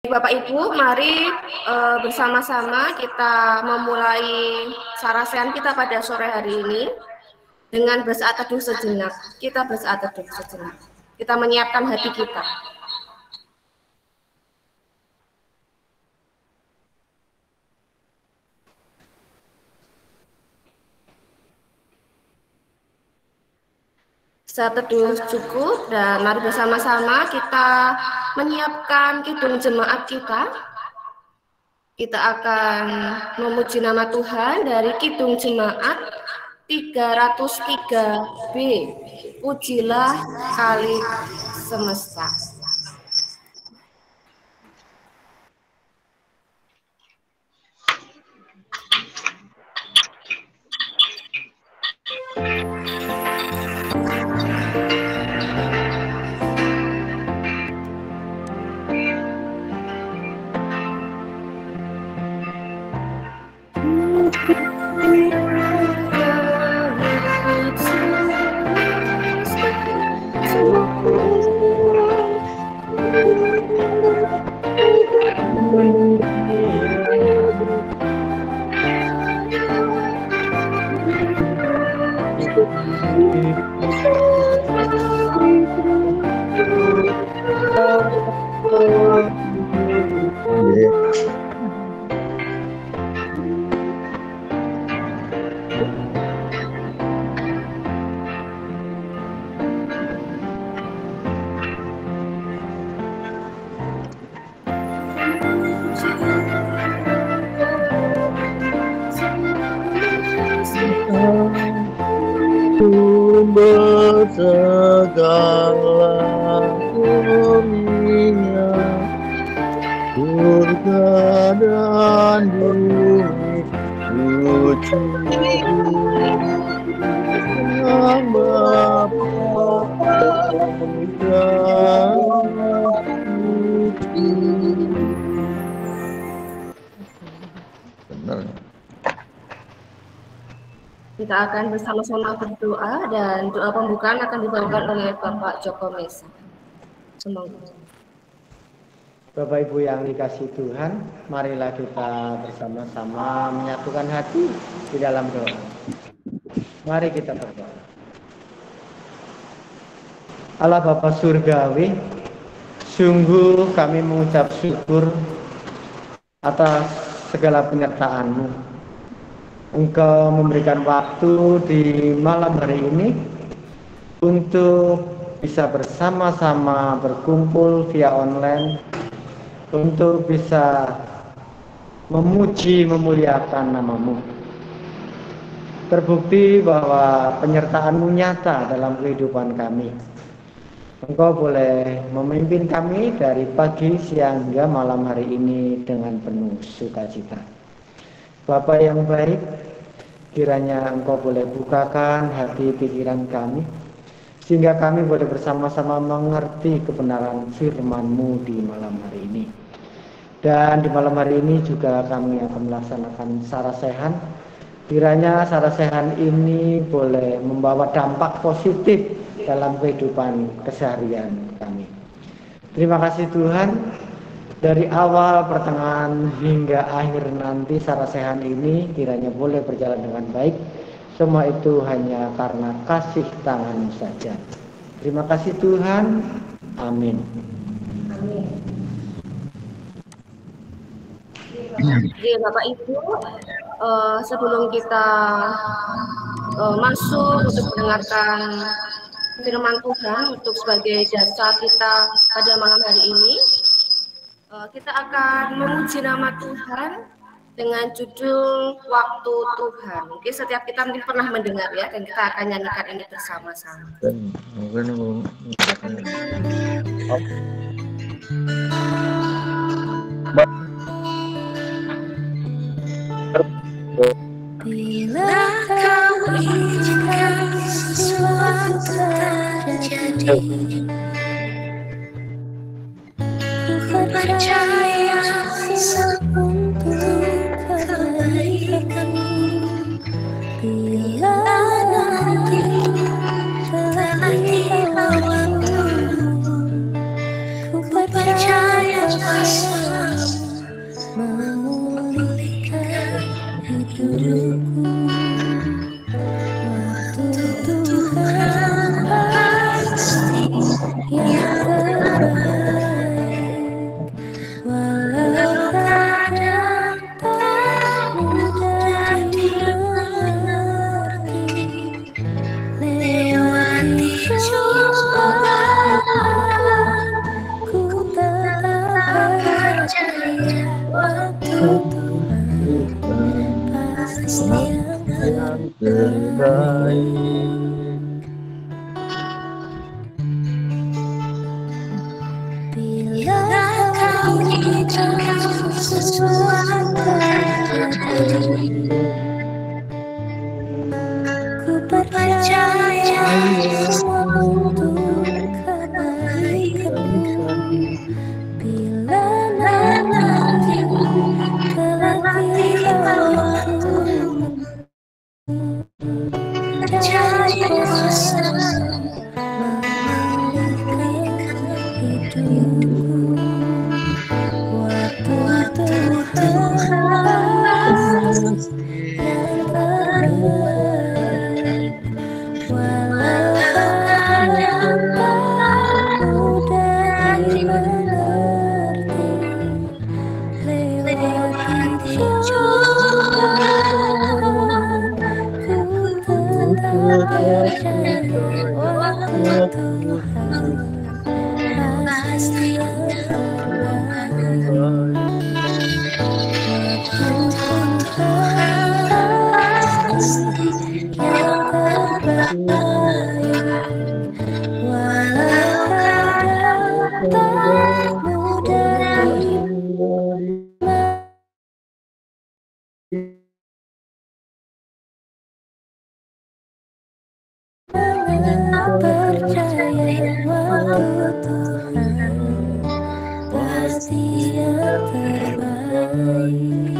Bapak Ibu, mari bersama-sama kita memulai sarasehan kita pada sore hari ini dengan bersaat teduh sejenak. Kita bersaat teduh sejenak. Kita menyiapkan hati kita. Saat teduh cukup dan mari bersama-sama kita menyiapkan kidung jemaat kita. Kita akan memuji nama Tuhan dari kidung jemaat 303B. Pujilah Khalik semesta. Sumber segala dunia, surga dan bumi, puji Sang Bapa dan Puji. Benar. Kita akan bersama-sama berdoa dan doa pembukaan akan dibawakan oleh Bapak Joko Mesa. Semoga. Bapak Ibu yang dikasihi Tuhan, marilah kita bersama-sama menyatukan hati di dalam doa. Mari kita berdoa. Allah Bapa Surgawi, sungguh kami mengucap syukur atas segala penyertaan-Mu. Engkau memberikan waktu di malam hari ini untuk bisa bersama-sama berkumpul via online, untuk bisa memuji, memuliakan nama-Mu. Terbukti bahwa penyertaan-Mu nyata dalam kehidupan kami. Engkau boleh memimpin kami dari pagi, siang, hingga malam hari ini dengan penuh sukacita. Bapa yang baik, kiranya Engkau boleh bukakan hati pikiran kami, sehingga kami boleh bersama-sama mengerti kebenaran firman-Mu di malam hari ini. Dan di malam hari ini juga kami akan melaksanakan sarasehan. Kiranya sarasehan ini boleh membawa dampak positif dalam kehidupan keseharian kami. Terima kasih Tuhan. Dari awal, pertengahan, hingga akhir nanti sarasehan ini kiranya boleh berjalan dengan baik. Semua itu hanya karena kasih tangan saja. Terima kasih Tuhan. Amin. Amin. Oke, Bapak Ibu, sebelum kita masuk untuk mendengarkan firman Tuhan untuk sebagai jasa kita pada malam hari ini, kita akan memuji nama Tuhan dengan judul Waktu Tuhan. Mungkin setiap kita mungkin pernah mendengar ya, dan kita akan nyanyikan ini bersama-sama. Bila kau izinkan sesuatu terjadi, ku percaya untuk kebaikan. Bila nanti telah tiba waktu, percaya waktu Tuhan pasti yang terbaik. Bila kau izinkan sesuatu terjadi, ku percaya semua untuk kebaikanmu. Bila nanti telah tiba waktumu, percaya kuasa memulihkan hidupku. Waktu Tuhan yang terbaik, walau kadang tak mudah dimengerti, lewati cobaan ku tetap percaya waktu Tuhan pasti yang terbaik. Waktu Tuhan pasti yang terbaik, walau kadang tak mudah percaya waktu Tuhan pasti yang terbaik.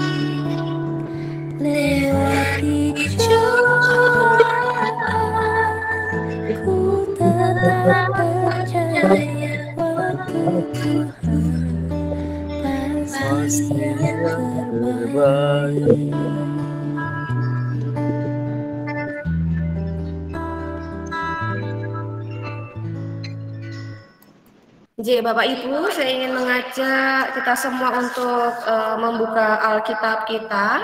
Lewati cobaan ku tetap percaya waktu Tuhan pasti yang terbaik. Jadi Bapak Ibu, saya ingin mengajak kita semua untuk membuka Alkitab kita.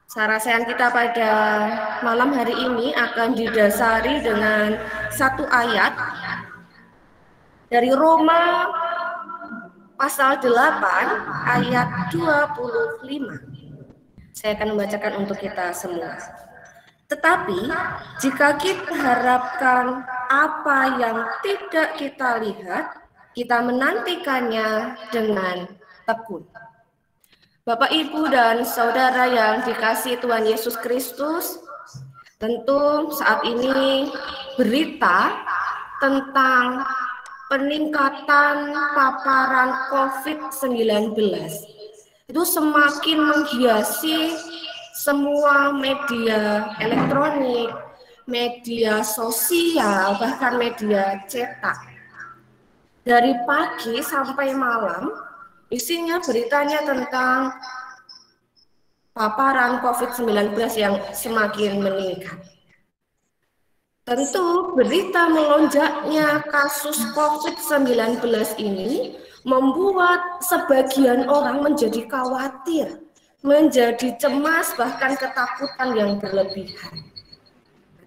Sarasehan kita pada malam hari ini akan didasari dengan satu ayat dari Roma pasal 8 ayat 25. Saya akan membacakan untuk kita semua. Tetapi jika kita harapkan apa yang tidak kita lihat, kita menantikannya dengan tekun. Bapak, Ibu, dan Saudara yang dikasihi Tuhan Yesus Kristus, tentu saat ini berita tentang peningkatan paparan COVID-19 itu semakin menghiasi semua media elektronik, media sosial, bahkan media cetak. Dari pagi sampai malam, isinya beritanya tentang paparan COVID-19 yang semakin meningkat. Tentu berita melonjaknya kasus COVID-19 ini membuat sebagian orang menjadi khawatir, menjadi cemas, bahkan ketakutan yang berlebihan.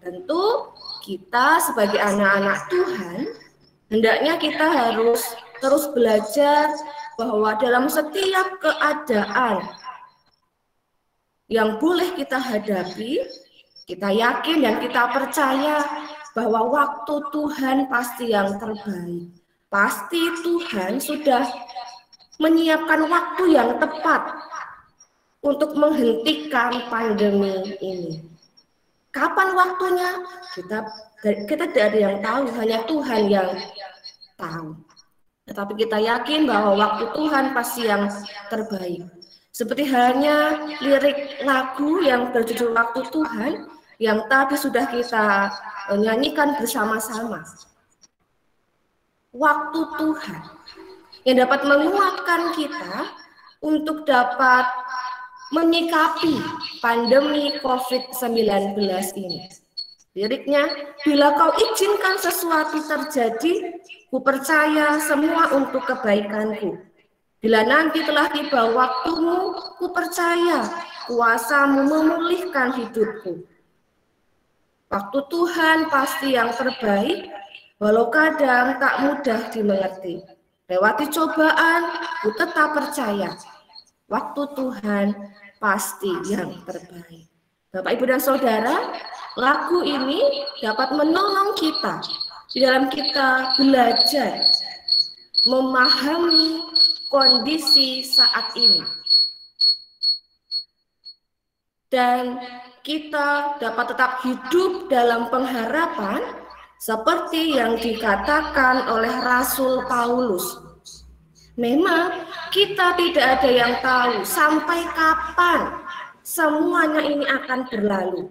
Tentu kita sebagai anak-anak Tuhan, hendaknya kita harus terus belajar bahwa dalam setiap keadaan yang boleh kita hadapi, kita yakin dan kita percaya bahwa waktu Tuhan pasti yang terbaik. Pasti Tuhan sudah menyiapkan waktu yang tepat untuk menghentikan pandemi ini. Kapan waktunya? Kita tidak ada yang tahu, hanya Tuhan yang tahu. Tetapi kita yakin bahwa waktu Tuhan pasti yang terbaik. Seperti halnya lirik lagu yang berjudul Waktu Tuhan yang tadi sudah kita nyanyikan bersama-sama. Waktu Tuhan yang dapat menguatkan kita untuk dapat menyikapi pandemi COVID-19 ini. Liriknya, bila kau izinkan sesuatu terjadi, ku percaya semua untuk kebaikanku. Bila nanti telah tiba waktumu, ku percaya kuasamu memulihkan hidupku. Waktu Tuhan pasti yang terbaik, walau kadang tak mudah dimengerti. Lewati cobaan, ku tetap percaya. Waktu Tuhan pasti yang terbaik. Bapak, Ibu, dan Saudara, lagu ini dapat menolong kita di dalam kita belajar memahami kondisi saat ini. Dan kita dapat tetap hidup dalam pengharapan seperti yang dikatakan oleh Rasul Paulus. Memang kita tidak ada yang tahu sampai kapan semuanya ini akan berlalu.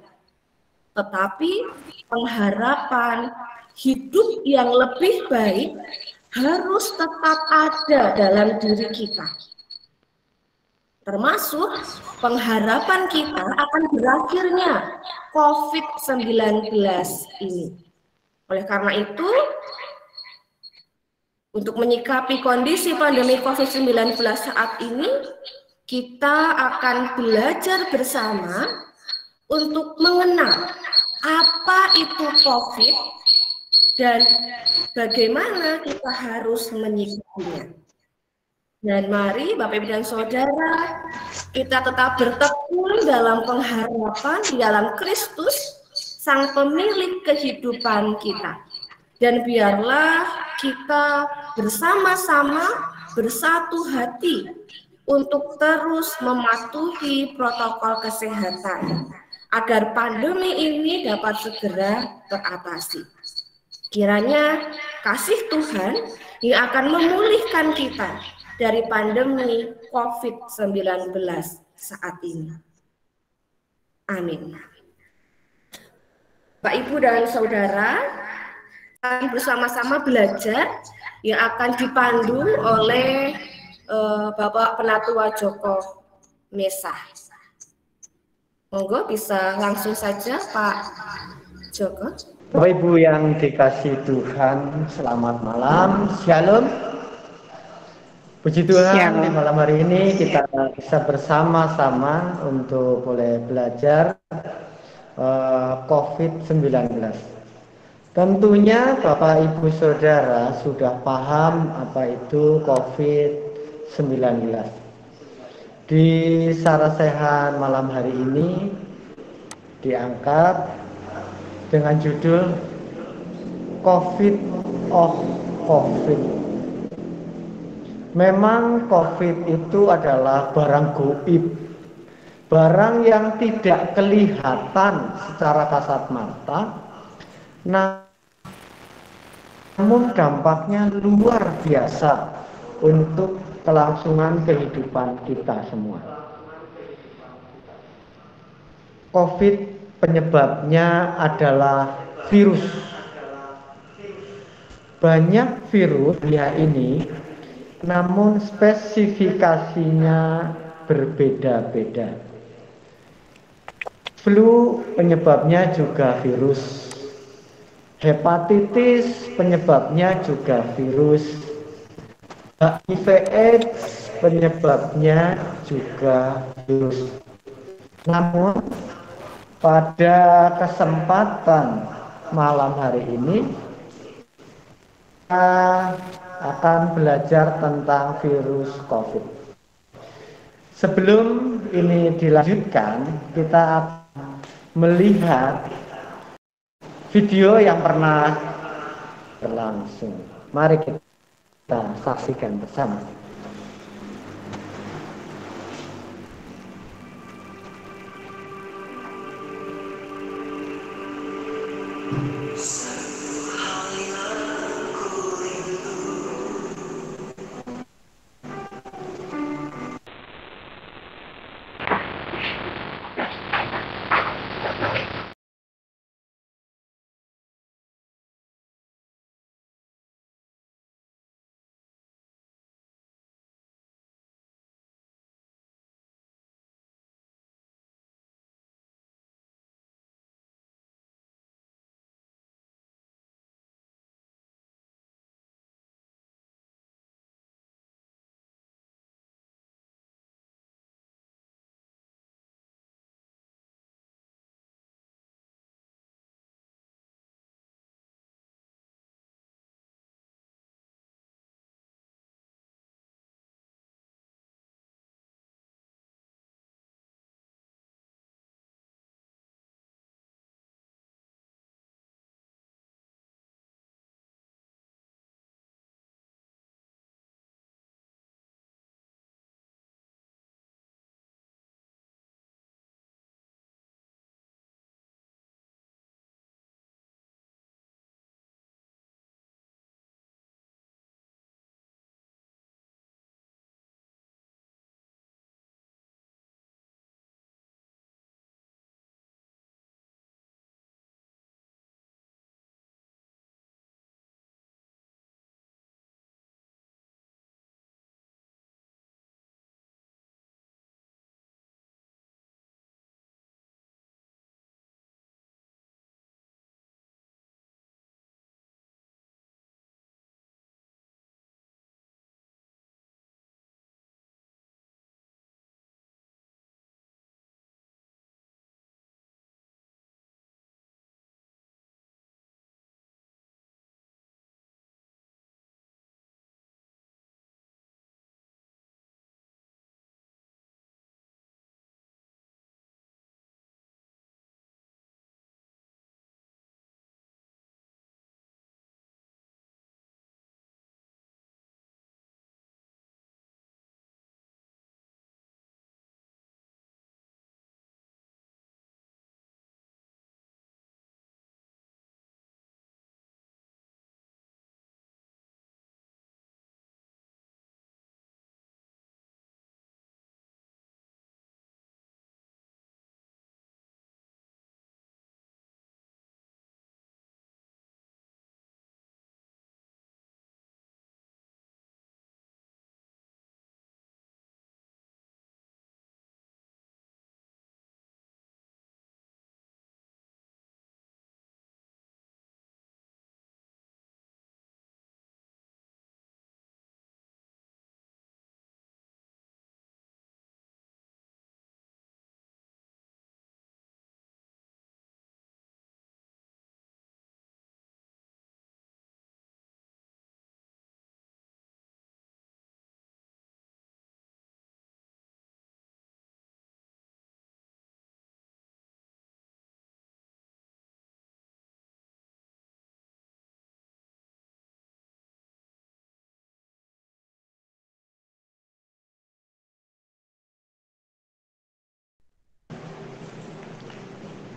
Tetapi pengharapan hidup yang lebih baik harus tetap ada dalam diri kita. Termasuk pengharapan kita akan berakhirnya COVID-19 ini. Oleh karena itu, untuk menyikapi kondisi pandemi COVID-19 saat ini, kita akan belajar bersama untuk mengenal apa itu COVID dan bagaimana kita harus menyikapinya. Dan mari Bapak, Ibu, dan Saudara, kita tetap bertekun dalam pengharapan di dalam Kristus, Sang Pemilik kehidupan kita. Dan biarlah kita bersama-sama bersatu hati untuk terus mematuhi protokol kesehatan agar pandemi ini dapat segera teratasi. Kiranya kasih Tuhan yang akan memulihkan kita dari pandemi COVID-19 saat ini. Amin. Bapak, Ibu, dan Saudara, kami bersama-sama belajar yang akan dipandu oleh Bapak Penatua Joko Mesah. Monggo bisa langsung saja Pak Joko. Bapak Ibu yang dikasih Tuhan, selamat malam, Shalom. Puji Tuhan, di malam hari ini kita bisa bersama-sama untuk boleh belajar COVID-19. Tentunya Bapak Ibu Saudara sudah paham apa itu COVID-19. Di Sarasehan malam hari ini diangkat dengan judul COVID of COVID. Memang COVID itu adalah barang gaib, barang yang tidak kelihatan secara kasat mata, namun dampaknya luar biasa untuk kelangsungan kehidupan kita semua. COVID penyebabnya adalah virus. Banyak virus dunia ini, namun spesifikasinya berbeda-beda. Flu penyebabnya juga virus. Hepatitis penyebabnya juga virus. HIV/AIDS penyebabnya juga virus. Namun pada kesempatan malam hari ini kita akan belajar tentang virus COVID. Sebelum ini dilanjutkan, kita akan melihat video yang pernah berlangsung. Mari kita saksikan bersama.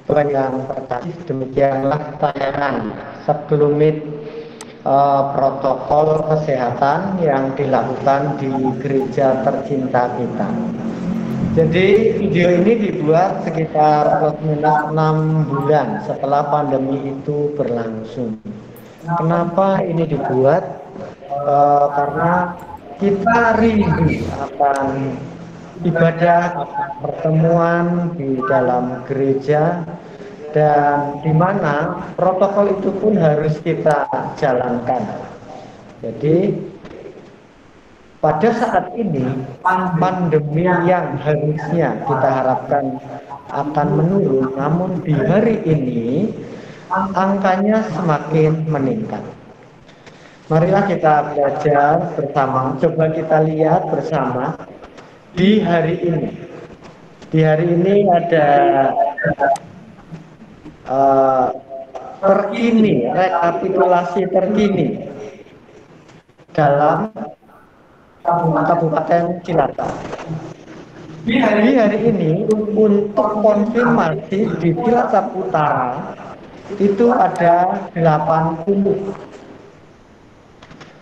Tuhan yang terkasih, demikianlah tayangan sekelumit protokol kesehatan yang dilakukan di gereja tercinta kita. Jadi video ini dibuat sekitar plus minus 6 bulan setelah pandemi itu berlangsung. Kenapa ini dibuat? Karena kita rindu akan ibadah pertemuan di dalam gereja, dan di mana protokol itu pun harus kita jalankan. Jadi pada saat ini pandemi yang harusnya kita harapkan akan menurun, namun di hari ini angkanya semakin meningkat. Marilah kita belajar bersama, coba kita lihat bersama di hari ini. Di hari ini ada terkini, rekapitulasi terkini dalam Kabupaten Cilacap. Di hari ini untuk konfirmasi di Cilacap Utara itu ada 80.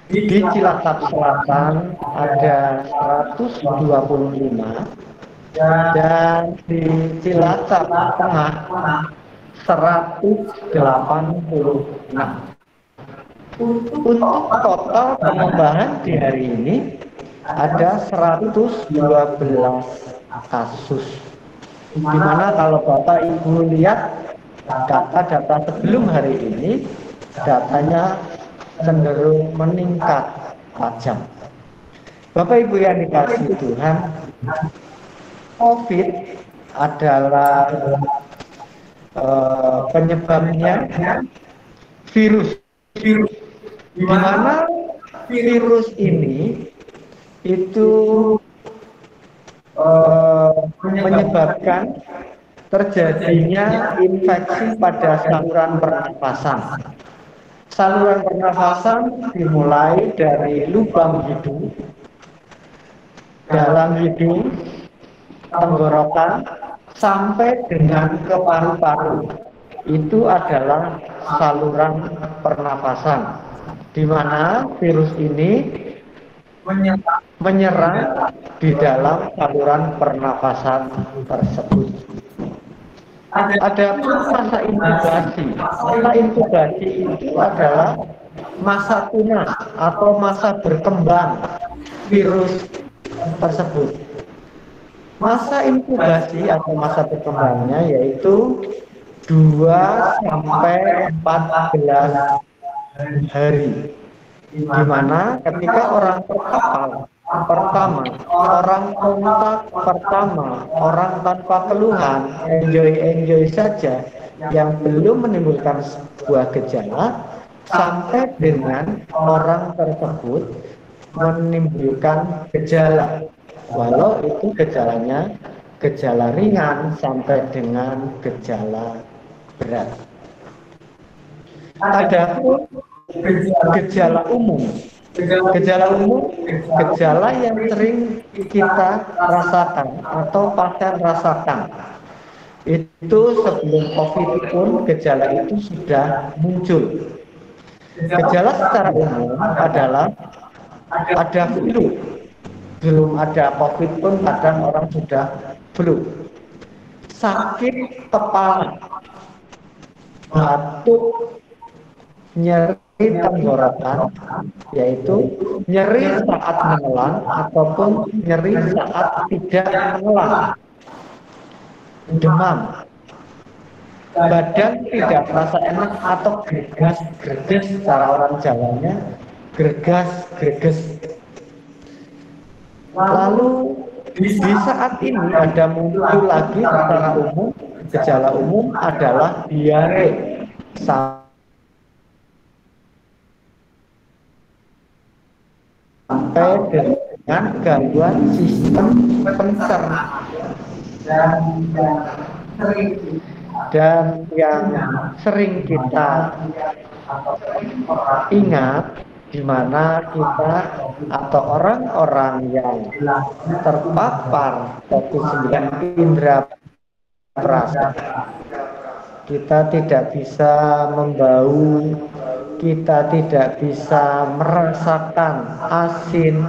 Di Cilacap Selatan ada 125 dan di Cilacap Tengah 186. Untuk total penambahan di hari ini ada 112 kasus. Dimana kalau Bapak Ibu lihat data-data sebelum hari ini, datanya cenderung meningkat tajam. Bapak Ibu yang dikasihi Tuhan, COVID adalah penyebabnya virus. Di mana virus ini itu menyebabkan terjadinya infeksi pada saluran pernafasan. Saluran pernafasan dimulai dari lubang hidung, dalam hidung, tenggorokan, sampai dengan ke paru-paru. Itu adalah saluran pernafasan, di mana virus ini menyerang di dalam saluran pernafasan tersebut. Ada pun masa inkubasi. Masa inkubasi itu adalah masa tunas atau masa berkembang virus tersebut. Masa inkubasi atau masa berkembangnya yaitu 2 sampai 14 hari. Di mana ketika orang terpapar pertama, orang kontak pertama, orang tanpa keluhan, enjoy saja, yang belum menimbulkan sebuah gejala, sampai dengan orang tersebut menimbulkan gejala, walau itu gejalanya gejala ringan sampai dengan gejala berat. Adapun gejala umum. Gejala umum, gejala yang sering kita rasakan atau pasien rasakan. Itu sebelum COVID pun gejala itu sudah muncul. Gejala secara umum adalah ada flu. Belum ada COVID pun kadang orang sudah flu. Sakit kepala, batuk, nyeri tenggorokan, yaitu nyeri saat menelan ataupun nyeri saat tidak menelan, demam, badan tidak merasa enak atau greges secara orang Jawanya, greges. Lalu di saat ini ada muncul lagi secara umum, gejala umum adalah diare sampai dengan gangguan sistem pencernaan, dan yang sering kita ingat, di mana kita atau orang-orang yang terpapar COVID-19 indera perasa kita tidak bisa membau, kita tidak bisa merasakan asin,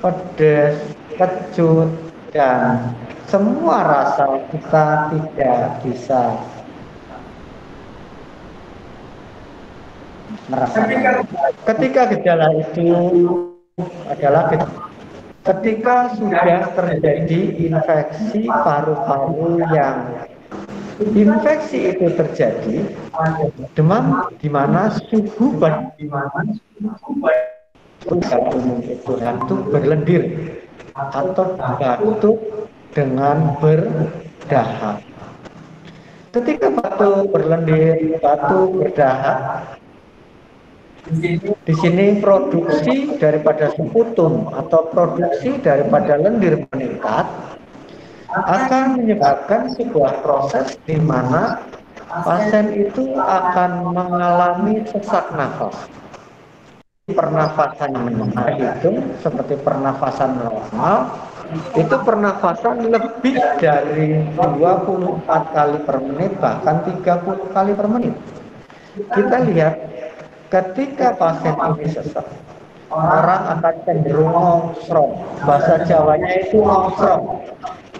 pedas, kecut, dan semua rasa kita tidak bisa merasakan. Ketika gejala itu adalah ketika sudah terjadi infeksi paru-paru, yang infeksi itu terjadi demam di mana suhu secara umum itu batuk berlendir atau batuk dengan berdahak. Ketika batuk berlendir, batuk berdahak, di sini produksi daripada sputum atau produksi daripada lendir meningkat, akan menyebabkan sebuah proses di mana pasien itu akan mengalami sesak nafas. Pernafasan itu seperti pernafasan normal, itu pernafasan lebih dari 24 kali per menit, bahkan 30 kali per menit. Kita lihat ketika pasien ini sesak, orang akan cenderung nongkrong. Bahasa Jawanya itu nongkrong,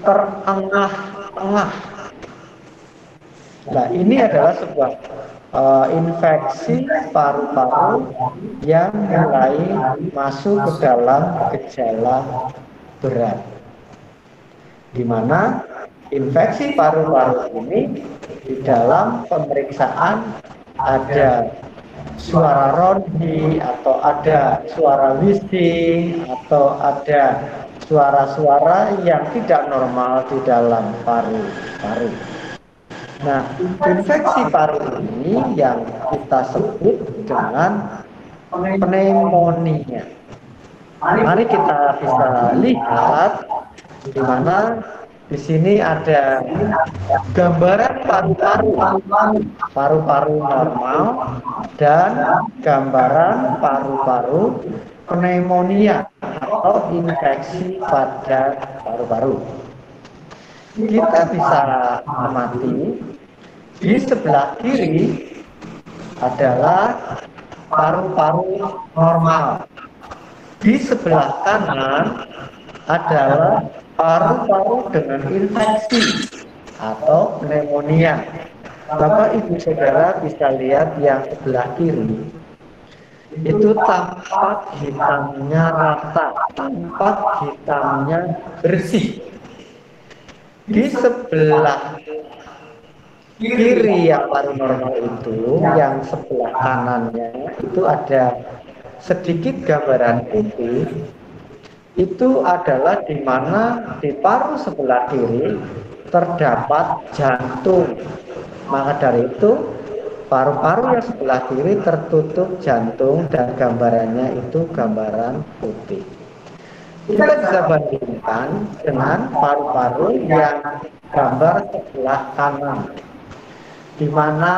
terengah-engah. Nah, ini adalah sebuah infeksi paru-paru yang mulai masuk ke dalam gejala berat, di mana infeksi paru-paru ini di dalam pemeriksaan ada suara ronti, atau ada suara wheezing, atau ada suara-suara yang tidak normal di dalam paru-paru. Nah, infeksi paru ini yang kita sebut dengan pneumonia. Mari kita bisa lihat di mana di sini ada gambaran paru-paru normal dan gambaran paru-paru pneumonia atau infeksi pada paru-paru. Kita bisa amati di sebelah kiri adalah paru-paru normal, di sebelah kanan adalah paru-paru dengan infeksi atau pneumonia. Bapak Ibu Saudara bisa lihat yang sebelah kiri, itu tampak hitamnya rata, tampak hitamnya bersih. Di sebelah kiri yang paru normal itu, yang sebelah kanannya itu ada sedikit gambaran putih. Itu adalah di mana di paru sebelah kiri terdapat jantung. Maka dari itu paru-paru yang sebelah kiri tertutup jantung dan gambarannya itu gambaran putih. Kita bisa bandingkan dengan paru-paru yang gambar sebelah kanan, di mana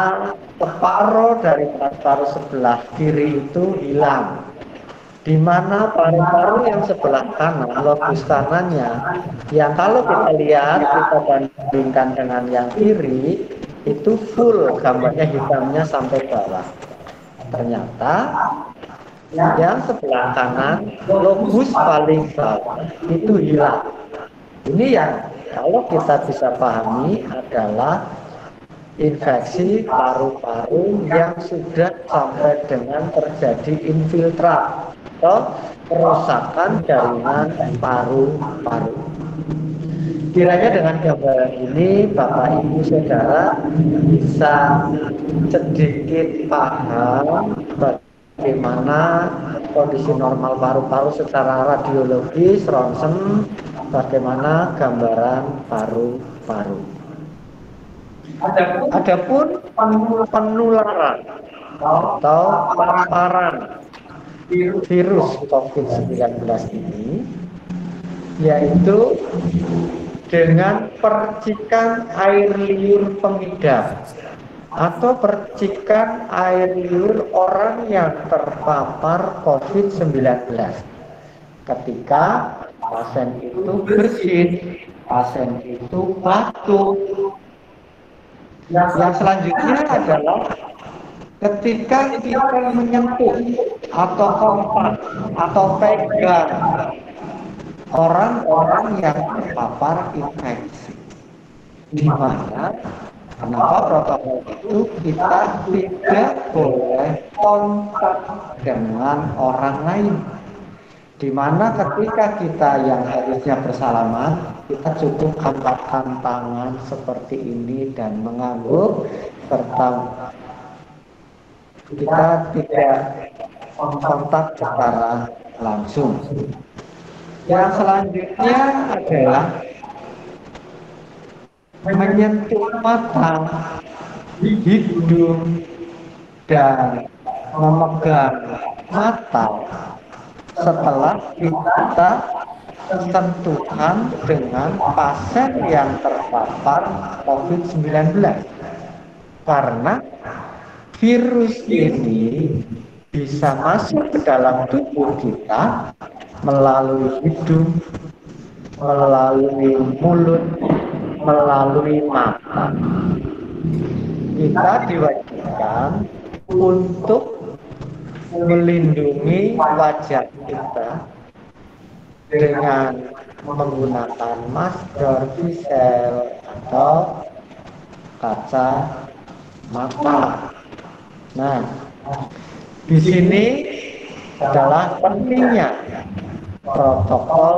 separuh dari paru sebelah kiri itu hilang, di mana paru-paru yang sebelah kanan, lobus kanannya, yang kalau kita lihat, kita bandingkan dengan yang kiri, itu full gambarnya hitamnya sampai bawah. Ternyata yang sebelah kanan, lobus paling bawah itu hilang. Ini yang kalau kita bisa pahami adalah infeksi paru-paru yang sudah sampai dengan terjadi infiltrat atau kerusakan jaringan paru-paru. Kiranya dengan gambaran ini Bapak Ibu Saudara bisa sedikit paham bagaimana kondisi normal paru-paru secara radiologis, ronsen, bagaimana gambaran paru-paru. Adapun penularan atau paparan virus COVID-19 ini yaitu dengan percikan air liur pengidap atau percikan air liur orang yang terpapar COVID-19. Ketika pasien itu bersin, pasien itu batuk, Yang selanjutnya adalah ketika kita menyentuh atau kontak atau pegang orang-orang yang terpapar infeksi, di mana kenapa protokol itu kita tidak boleh kontak dengan orang lain, di mana ketika kita yang harusnya bersalaman, kita cukup angkatkan tangan seperti ini dan mengangguk, serta kita tidak kontak secara langsung. Yang selanjutnya adalah menyentuh mata, hidung, dan memegang mata setelah kita sentuhan dengan pasien yang terpapar COVID-19. Karena virus ini bisa masuk ke dalam tubuh kita melalui hidung, melalui mulut, melalui mata. Kita diwajibkan untuk melindungi wajah kita dengan menggunakan masker, visel, atau kaca mata. Nah, di sini adalah pentingnya protokol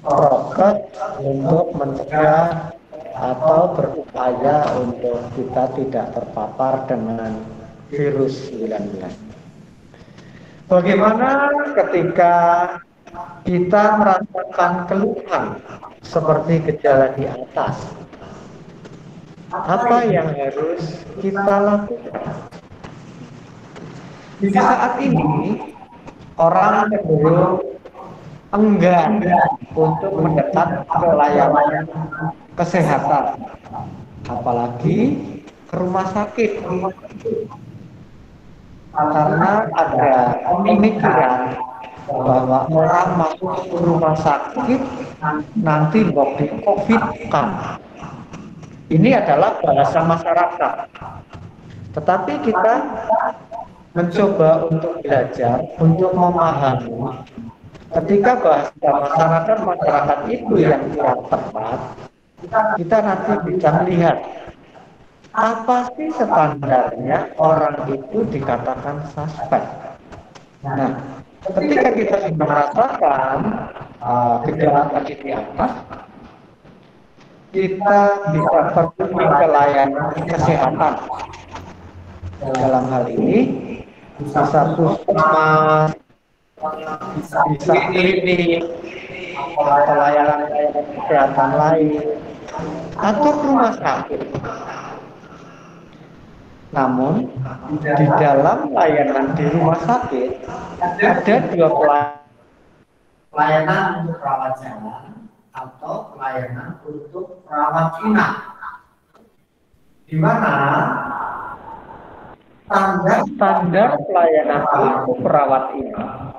prokes untuk mencegah atau berupaya untuk kita tidak terpapar dengan virus 19. Bagaimana ketika kita merasakan keluhan seperti gejala di atas? Apa yang harus kita lakukan? Di saat ini orang cenderung enggan untuk mendekat ke layanan kesehatan, apalagi ke rumah sakit, karena ada pemikiran bahwa orang masuk ke rumah sakit nanti di COVID kan. Ini adalah bahasa masyarakat, tetapi kita mencoba untuk belajar, untuk memahami ketika bahasa masyarakat itu yang kurang tepat, kita nanti bisa melihat apa sih standarnya orang itu dikatakan suspek. Nah, ketika kita sudah merasakan gejala tadi di atas, kita bisa pergi ke layanan kesehatan. Dalam hal ini bisa puskesmas, bisa klinik, atau layanan kesehatan lain, atau rumah sakit. Namun di dalam layanan di rumah sakit ada dua pelayanan untuk rawat jalan atau pelayanan untuk rawat inap, di mana standar pelayanan untuk rawat inap,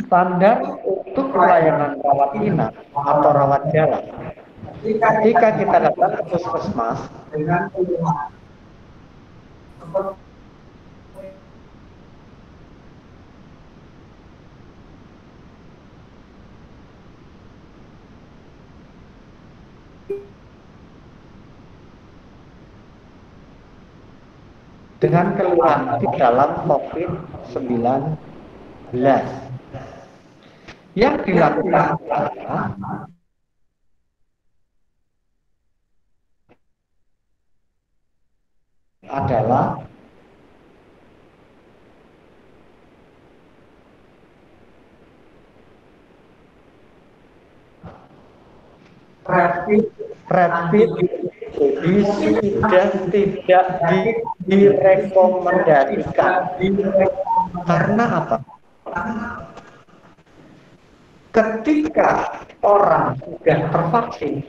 standar untuk pelayanan rawat inap atau rawat jalan, ketika kita datang ke puskesmas dengan keluhan dengan keluhan di dalam COVID-19, yang dilakukan adalah rapid jadi sudah tidak direkomendasikan. Karena apa? Ketika orang sudah tervaksin,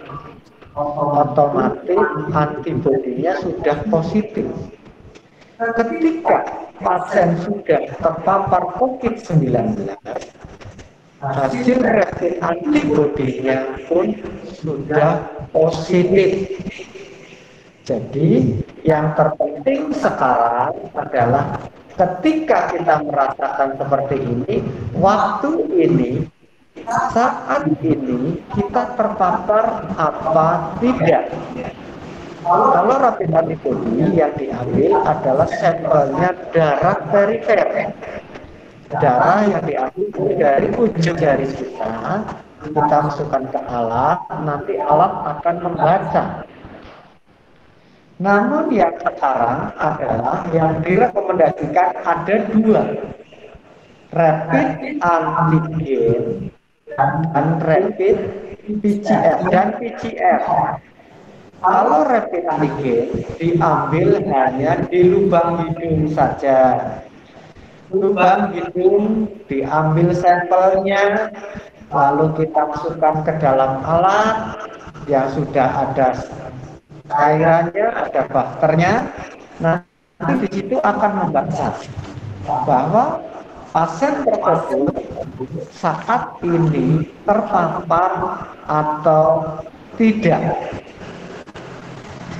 otomatis antibodinya sudah positif. Ketika pasien sudah terpapar COVID-19, hasil rapid antibodinya pun sudah positif. Jadi yang terpenting sekarang adalah ketika kita merasakan seperti ini, waktu ini, saat ini kita terpapar apa tidak. Kalau rapid antibody yang diambil adalah sampelnya darah perifer. Darah yang diambil dari ujung jari kita masukkan ke alat, nanti alat akan membaca. Namun yang sekarang adalah yang direkomendasikan ada dua, rapid antigen dan rapid PCR dan PCR. Kalau rapid antigen diambil hanya di lubang hidung saja. Lubang hidung diambil sampelnya, lalu kita masukkan ke dalam alat yang sudah ada cairannya, ada bakternya. Nanti di situ akan membaca bahwa pasien tersebut saat ini terpapar atau tidak.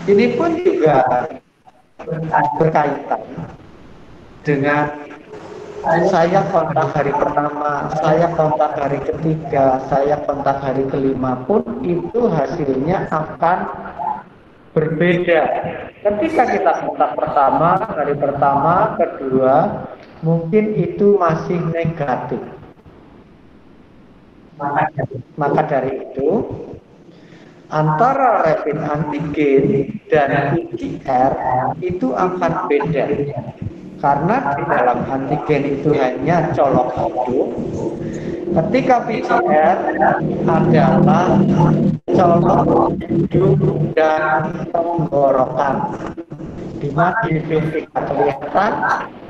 Ini pun juga berkaitan dengan saya kontak hari pertama, saya kontak hari ketiga, saya kontak hari kelima pun itu hasilnya akan berbeda. Ketika kita kontak pertama, hari pertama, kedua, mungkin itu masih negatif. Maka dari itu, antara rapid antigen dan PCR itu akan beda. Karena di dalam antigen itu hanya colok hidung, ketika PCR adalah colok hidung dan tenggorokan. Di mana di fisik kelihatan,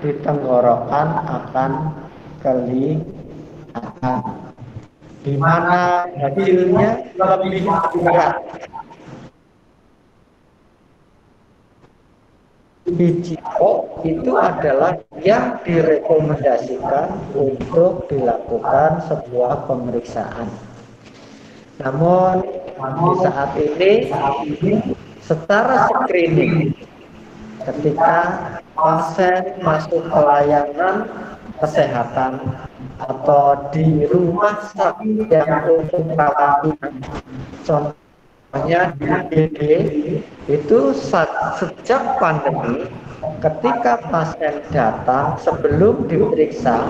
di tenggorokan akan kelihatan. Di mana hasilnya lebih akurat. PCR itu adalah yang direkomendasikan untuk dilakukan sebuah pemeriksaan. Namun di saat ini secara screening, ketika pasien masuk ke layanan kesehatan atau di rumah sakit yang untuk karantina, contohnya di IGD, itu sejak pandemi, ketika pasien datang sebelum diperiksa,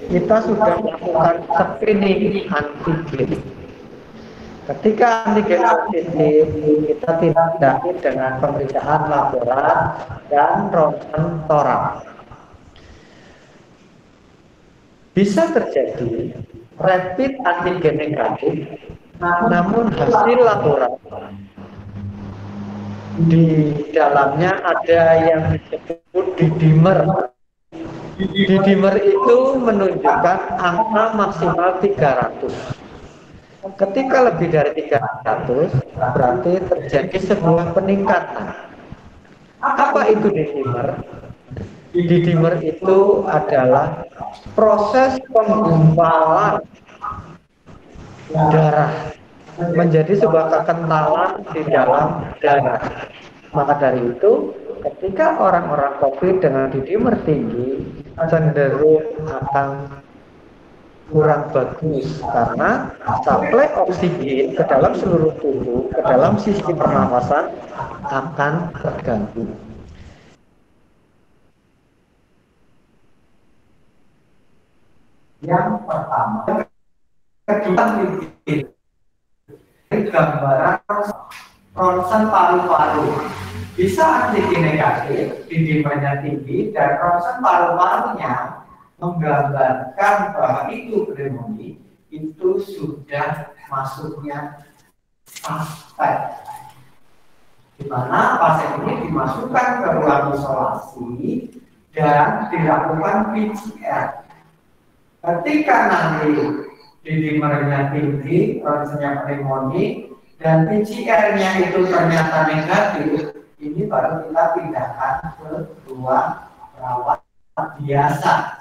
kita sudah melakukan screening antigen. Ketika antigen positif, kita tindaki dengan pemeriksaan laborat dan ronsen toraks. Bisa terjadi rapid antigen negatif, namun hasil laboratorium di dalamnya ada yang disebut didimer. Didimer itu menunjukkan angka maksimal 300. Ketika lebih dari 300, berarti terjadi sebuah peningkatan. Apa itu didimer? Didimer itu adalah proses penggumpalan darah menjadi sebuah kekentalan di dalam darah. Maka dari itu, ketika orang-orang COVID dengan didimer tinggi cenderung akan kurang bagus karena suplai oksigen ke dalam seluruh tubuh, ke dalam sistem pernafasan akan terganggu. Yang pertama, kedua gambaran ronsen paru-paru. Bisa antigen negatif, didimernya tinggi, dan ronsen paru-parunya menggambarkan bahwa itu pneumonia, itu sudah masuknya suspek. Di mana pasien ini dimasukkan ke ruang isolasi dan dilakukan PCR. Ketika nanti didimernya tinggi, ronsennya pneumonia, dan PCR-nya itu ternyata negatif, ini baru kita pindahkan ke ruang rawat biasa.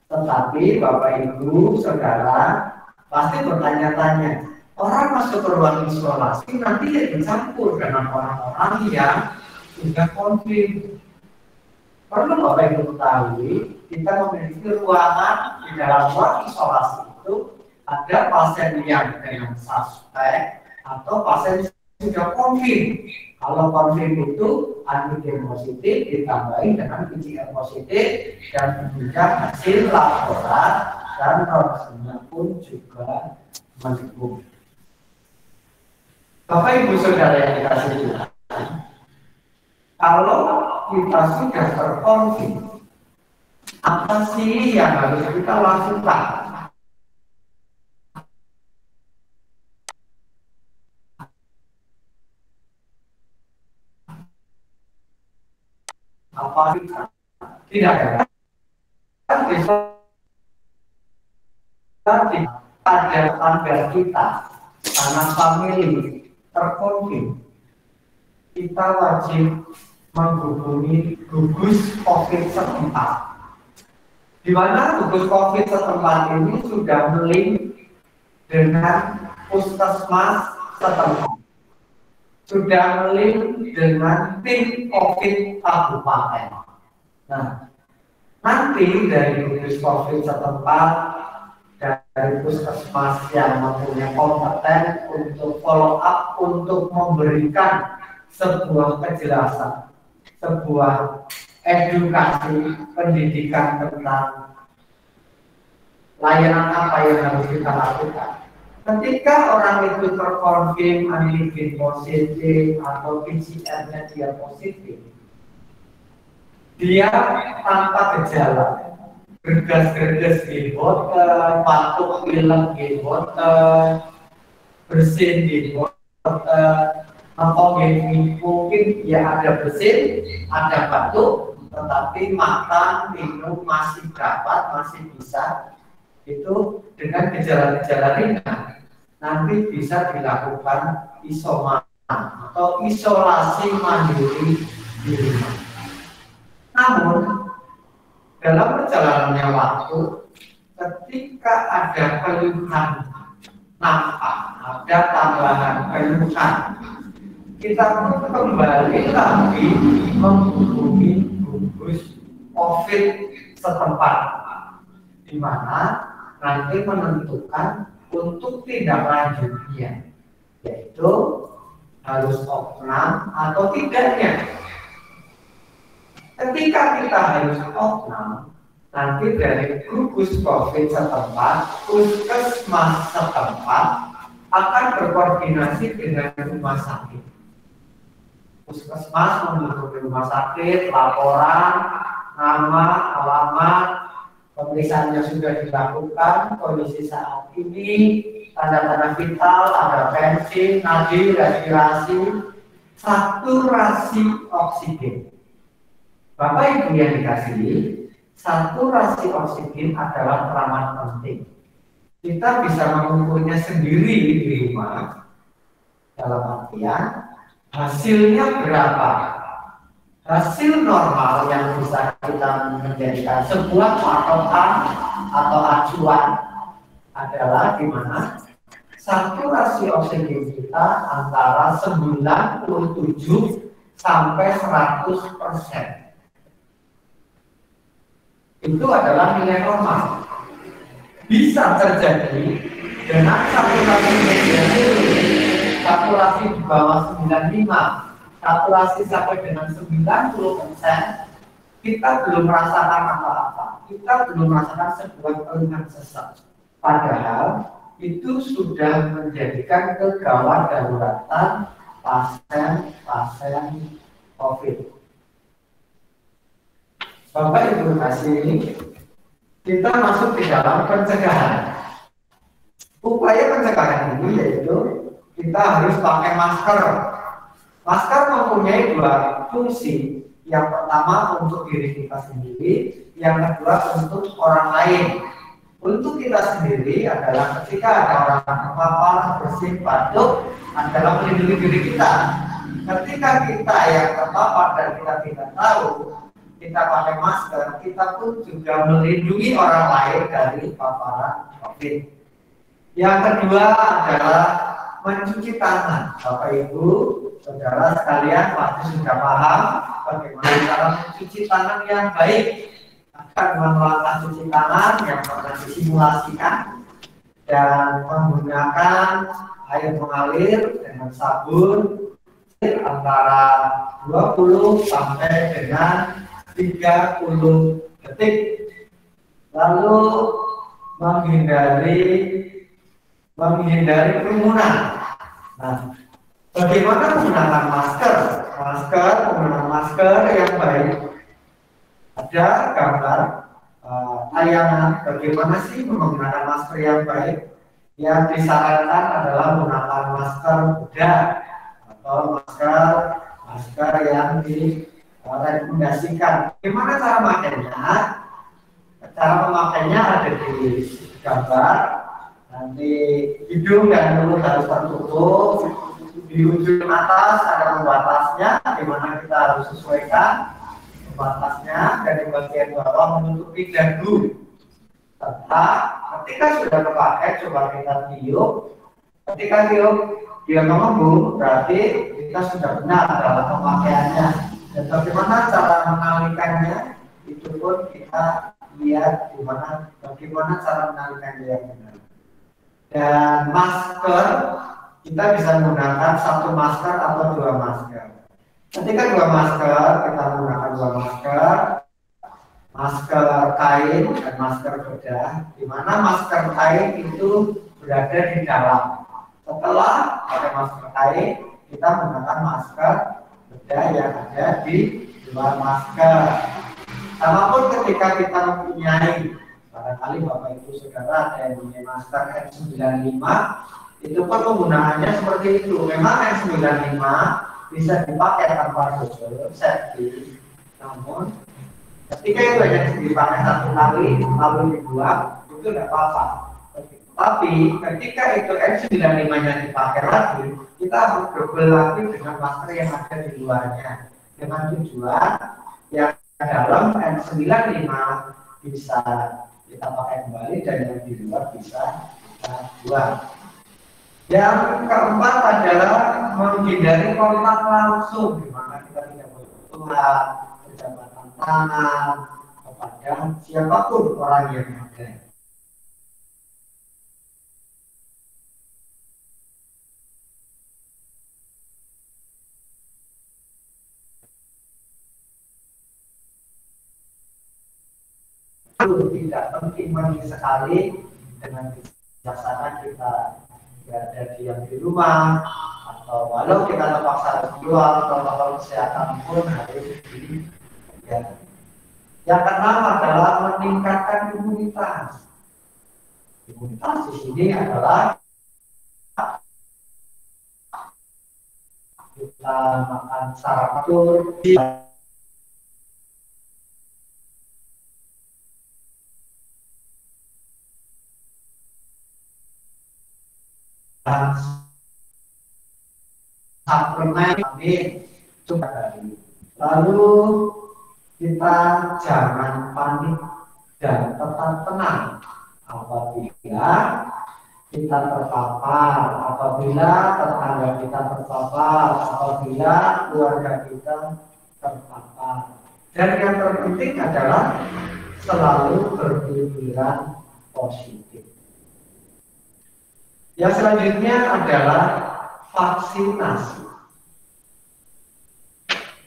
Tetapi Bapak Ibu Saudara pasti bertanya-tanya, orang masuk ke ruang isolasi nanti dicampur dengan orang-orang yang sudah konflik. Perlu Bapak Ibu ketahui, kita memiliki ruangan di dalam ruang isolasi itu ada pasien yang dengan suspek atau pasien sudah konflik. Kalau konflik itu antigen positif ditambahi dengan PCR positif dan juga hasil laporan dan prosesnya pun juga mendukung. Bapak Ibu Saudara yang dikasih Tuhan, kalau kita sudah terkonflik, apa sih yang harus kita lakukan? Apa tidak ada pada tanggal kita karena family terkonflik, kita wajib menghubungi gugus COVID setempat. Di mana gugus COVID setempat ini sudah melink dengan puskesmas setempat, sudah melink dengan tim COVID kabupaten. Nah, nanti dari gugus COVID setempat, dari puskesmas yang mempunyai kompeten untuk follow up, untuk memberikan sebuah kejelasan, sebuah edukasi pendidikan tentang layanan apa yang harus kita lakukan. Ketika orang itu terkonfirm antigen positif atau PCR-nya dia positif, dia tanpa gejala, gergas-gergas di botol, batuk pilek di botol, bersin di botol, atau mungkin ya ada bersin, ada batuk, tetapi makan, minum masih dapat, masih bisa, itu dengan gejala-gejala ringan nanti bisa dilakukan isoman atau isolasi mandiri di rumah. Namun dalam perjalanannya waktu, ketika ada keluhan nampak, ada tambahan keluhan, kita pun kembali lagi menghubungi gugus COVID setempat, di mana nanti menentukan untuk tindak lanjutnya, yaitu harus opnam atau tidaknya. Ketika kita harus opnam, nanti dari gugus COVID setempat, puskesmas setempat akan berkoordinasi dengan rumah sakit. Puskesmas menghubungi rumah sakit, laporan, nama, alamat, pemeriksaannya sudah dilakukan, kondisi saat ini, tanda-tanda vital, ada tensi, nadi, respirasi, saturasi oksigen. Bapak Ibu yang dikasihi, saturasi oksigen adalah teramat penting. Kita bisa mengukurnya sendiri di rumah, dalam artian hasilnya berapa. Hasil normal yang bisa kita menjadikan sebuah patokan atau acuan adalah di mana saturasi oksigen kita antara 97 sampai 100%. Itu adalah nilai normal. Bisa terjadi dengan saturasi di bawah 95, saturasi sampai dengan 90%, kita belum merasakan apa-apa. Kita belum merasakan sebuah keluhan sesak. Padahal itu sudah menjadikan kegawat daruratan pasien COVID. Bapak Ibu kasih, kita masuk di dalam pencegahan. Upaya pencegahan ini yaitu kita harus pakai masker. Masker mempunyai dua fungsi. Yang pertama untuk diri kita sendiri, yang kedua untuk orang lain. Untuk kita sendiri adalah ketika ada orang terpapar, bersin, batuk, adalah melindungi diri kita. Ketika kita yang terpapar dan kita tidak tahu, kita pakai masker, kita pun juga melindungi orang lain dari paparan COVID. Yang kedua adalah mencuci tangan. Bapak Ibu saudara sekalian pasti sudah paham bagaimana cara mencuci tangan yang baik. Akan melakukan cuci tangan yang pernah disimulasikan dan menggunakan air mengalir dengan sabun antara 20 sampai dengan 30 detik. Lalu menghindari kerumunan. Nah, bagaimana menggunakan masker? Menggunakan masker yang baik. Ada gambar tayangan bagaimana sih menggunakan masker yang baik. Yang disarankan adalah menggunakan masker bedah atau masker yang direkomendasikan. Bagaimana cara memakainya? Cara memakainya ada di gambar. Nanti hidung dan mulut harus tertutup. Di ujung atas ada pembatasnya, di mana kita harus sesuaikan pembatasnya, dan di bagian bawah menutupi dagu. Serta ketika sudah terpakai, coba kita tiup. Ketika dia mengembung, berarti kita sudah benar dalam pemakaiannya. Dan bagaimana cara mengalihkannya, itu pun kita lihat bagaimana cara mengalihkannya yang benar. Dan masker, kita bisa menggunakan satu masker atau dua masker. Ketika dua masker, kita menggunakan dua masker kain dan masker bedah, di mana masker kain itu berada di dalam. Setelah pakai masker kain, kita menggunakan masker bedah yang ada di luar masker. Sama pun ketika kita mempunyai, barangkali Bapak Ibu Saudara ada yang punya masker N95, itu pun penggunaannya seperti itu. Memang N95 bisa dipakai tanpa bubble safety, namun ketika itu hanya dipakai satu kali lalu dibuang, itu tidak apa-apa. Tapi ketika itu N95-nya dipakai lagi, kita harus double lagi dengan masker yang ada di luarnya, dengan tujuan yang dalam N95 bisa kita pakai kembali dan yang di luar bisa kita buang. Yang keempat adalah menghindari kontak langsung, di mana kita tidak boleh bersentuhan, berjabatan tangan kepada siapapun orang yang ada. Tidak penting sekali dengan bijaksana kita berada diam di rumah, atau walau kita terpaksa harus keluar, protokol kesehatan pun harus dijaga. Yang keenam adalah meningkatkan imunitas. Imunitas di sini adalah kita makan secara teratur, suplemen ini coba dari. Lalu kita jangan panik dan tetap tenang apabila kita terpapar, apabila tetangga kita terpapar, apabila keluarga kita terpapar. Dan yang terpenting adalah selalu berpikiran positif. Yang selanjutnya adalah vaksinasi.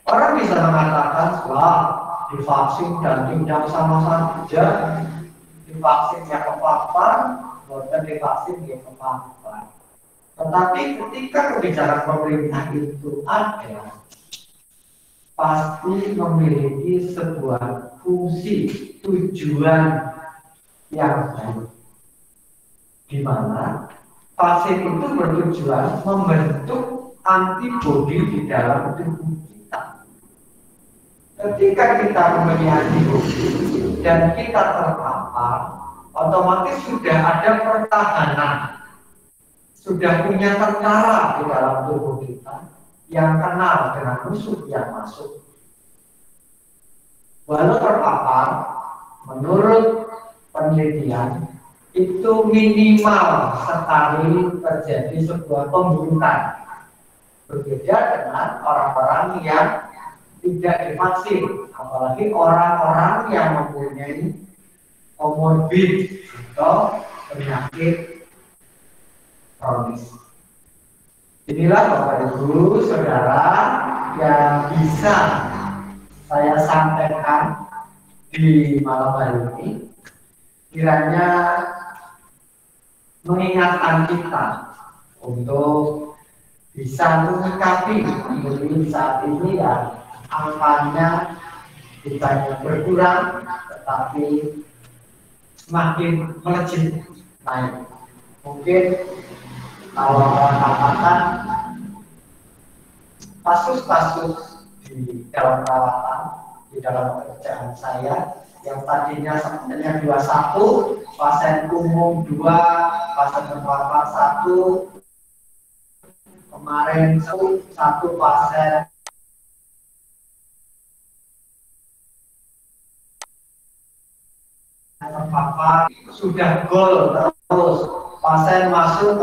Orang bisa mengatakan, wah, divaksin dan tidak sama saja. Divaksin yang kepapar, bukan divaksin yang kepapar. Tetapi ketika kebijakan pemerintah itu ada, pasti memiliki sebuah fungsi, tujuan yang baik. Di mana vaksin itu bertujuan membentuk antibodi di dalam tubuh kita. Ketika kita mempunyai antibodi dan kita terpapar, otomatis sudah ada pertahanan, sudah punya tentara di dalam tubuh kita yang kenal dengan musuh yang masuk. Walau terpapar, menurut penelitian, itu minimal sekali terjadi sebuah pembunuhan. Berbeda dengan orang-orang yang tidak divaksin, apalagi orang-orang yang mempunyai komorbid atau penyakit kronis. Inilah Bapak Ibu Saudara yang bisa saya sampaikan di malam hari ini, kiranya mengingatkan kita untuk bisa menyikapi pandemi saat ini yang angkanya bukannya berkurang tetapi semakin melejit naik. Mungkin kalau orang katakan kasus-kasus di dalam perawatan, di dalam pekerjaan saya yang tadinya sebenarnya 21, pasien umum 2, pasien terpapar 1, kemarin 1 pasien terpapar sudah gol terus, pasien masuk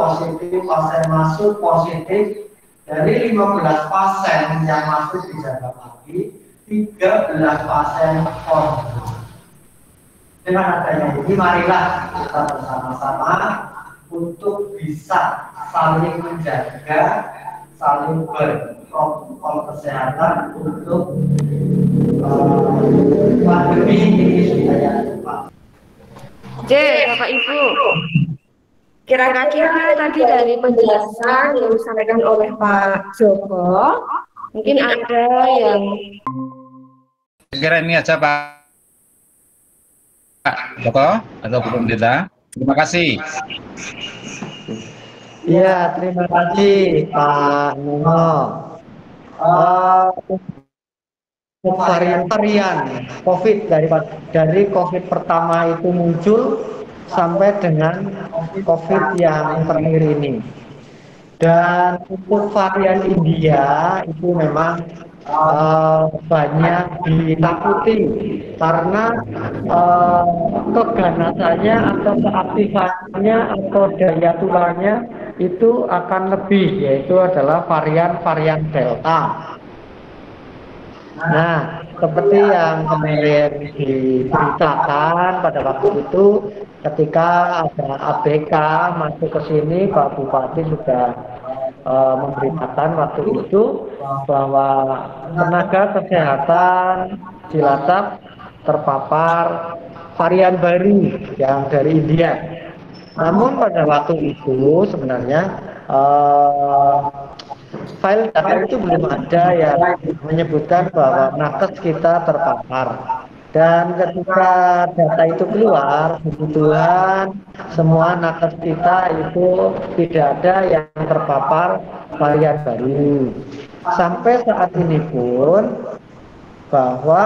positif dari 15 pasien yang masuk di jaga pagi, 13 pasien positif. Dengan adanya ini, marilah kita bersama-sama untuk bisa saling menjaga, saling berprotokol kesehatan untuk pandemi ini supaya cepat. Oke, Bapak Ibu. Kira-kira tadi dari penjelasan yang disampaikan oleh Pak Joko, mungkin ada yang kira ini aja Pak Joko atau Bu Pendeta. Terima kasih. Iya, terima kasih Pak Nuno. Varian-varian COVID dari COVID pertama itu muncul sampai dengan COVID yang terakhir ini. Dan untuk varian India itu memang banyak ditakuti karena keganasannya atau keaktifannya atau daya tularnya itu akan lebih, yaitu adalah varian Delta. Nah, seperti yang kemarin diberitakan pada waktu itu, ketika ada ABK masuk ke sini, Pak Bupati sudah memberitakan waktu itu bahwa tenaga kesehatan Cilacap terpapar varian baru yang dari India. Namun pada waktu itu sebenarnya file data itu belum ada yang menyebutkan bahwa nakes kita terpapar. Dan ketika data itu keluar, puji Tuhan, semua nakes kita itu tidak ada yang terpapar varian baru. Sampai saat ini pun, bahwa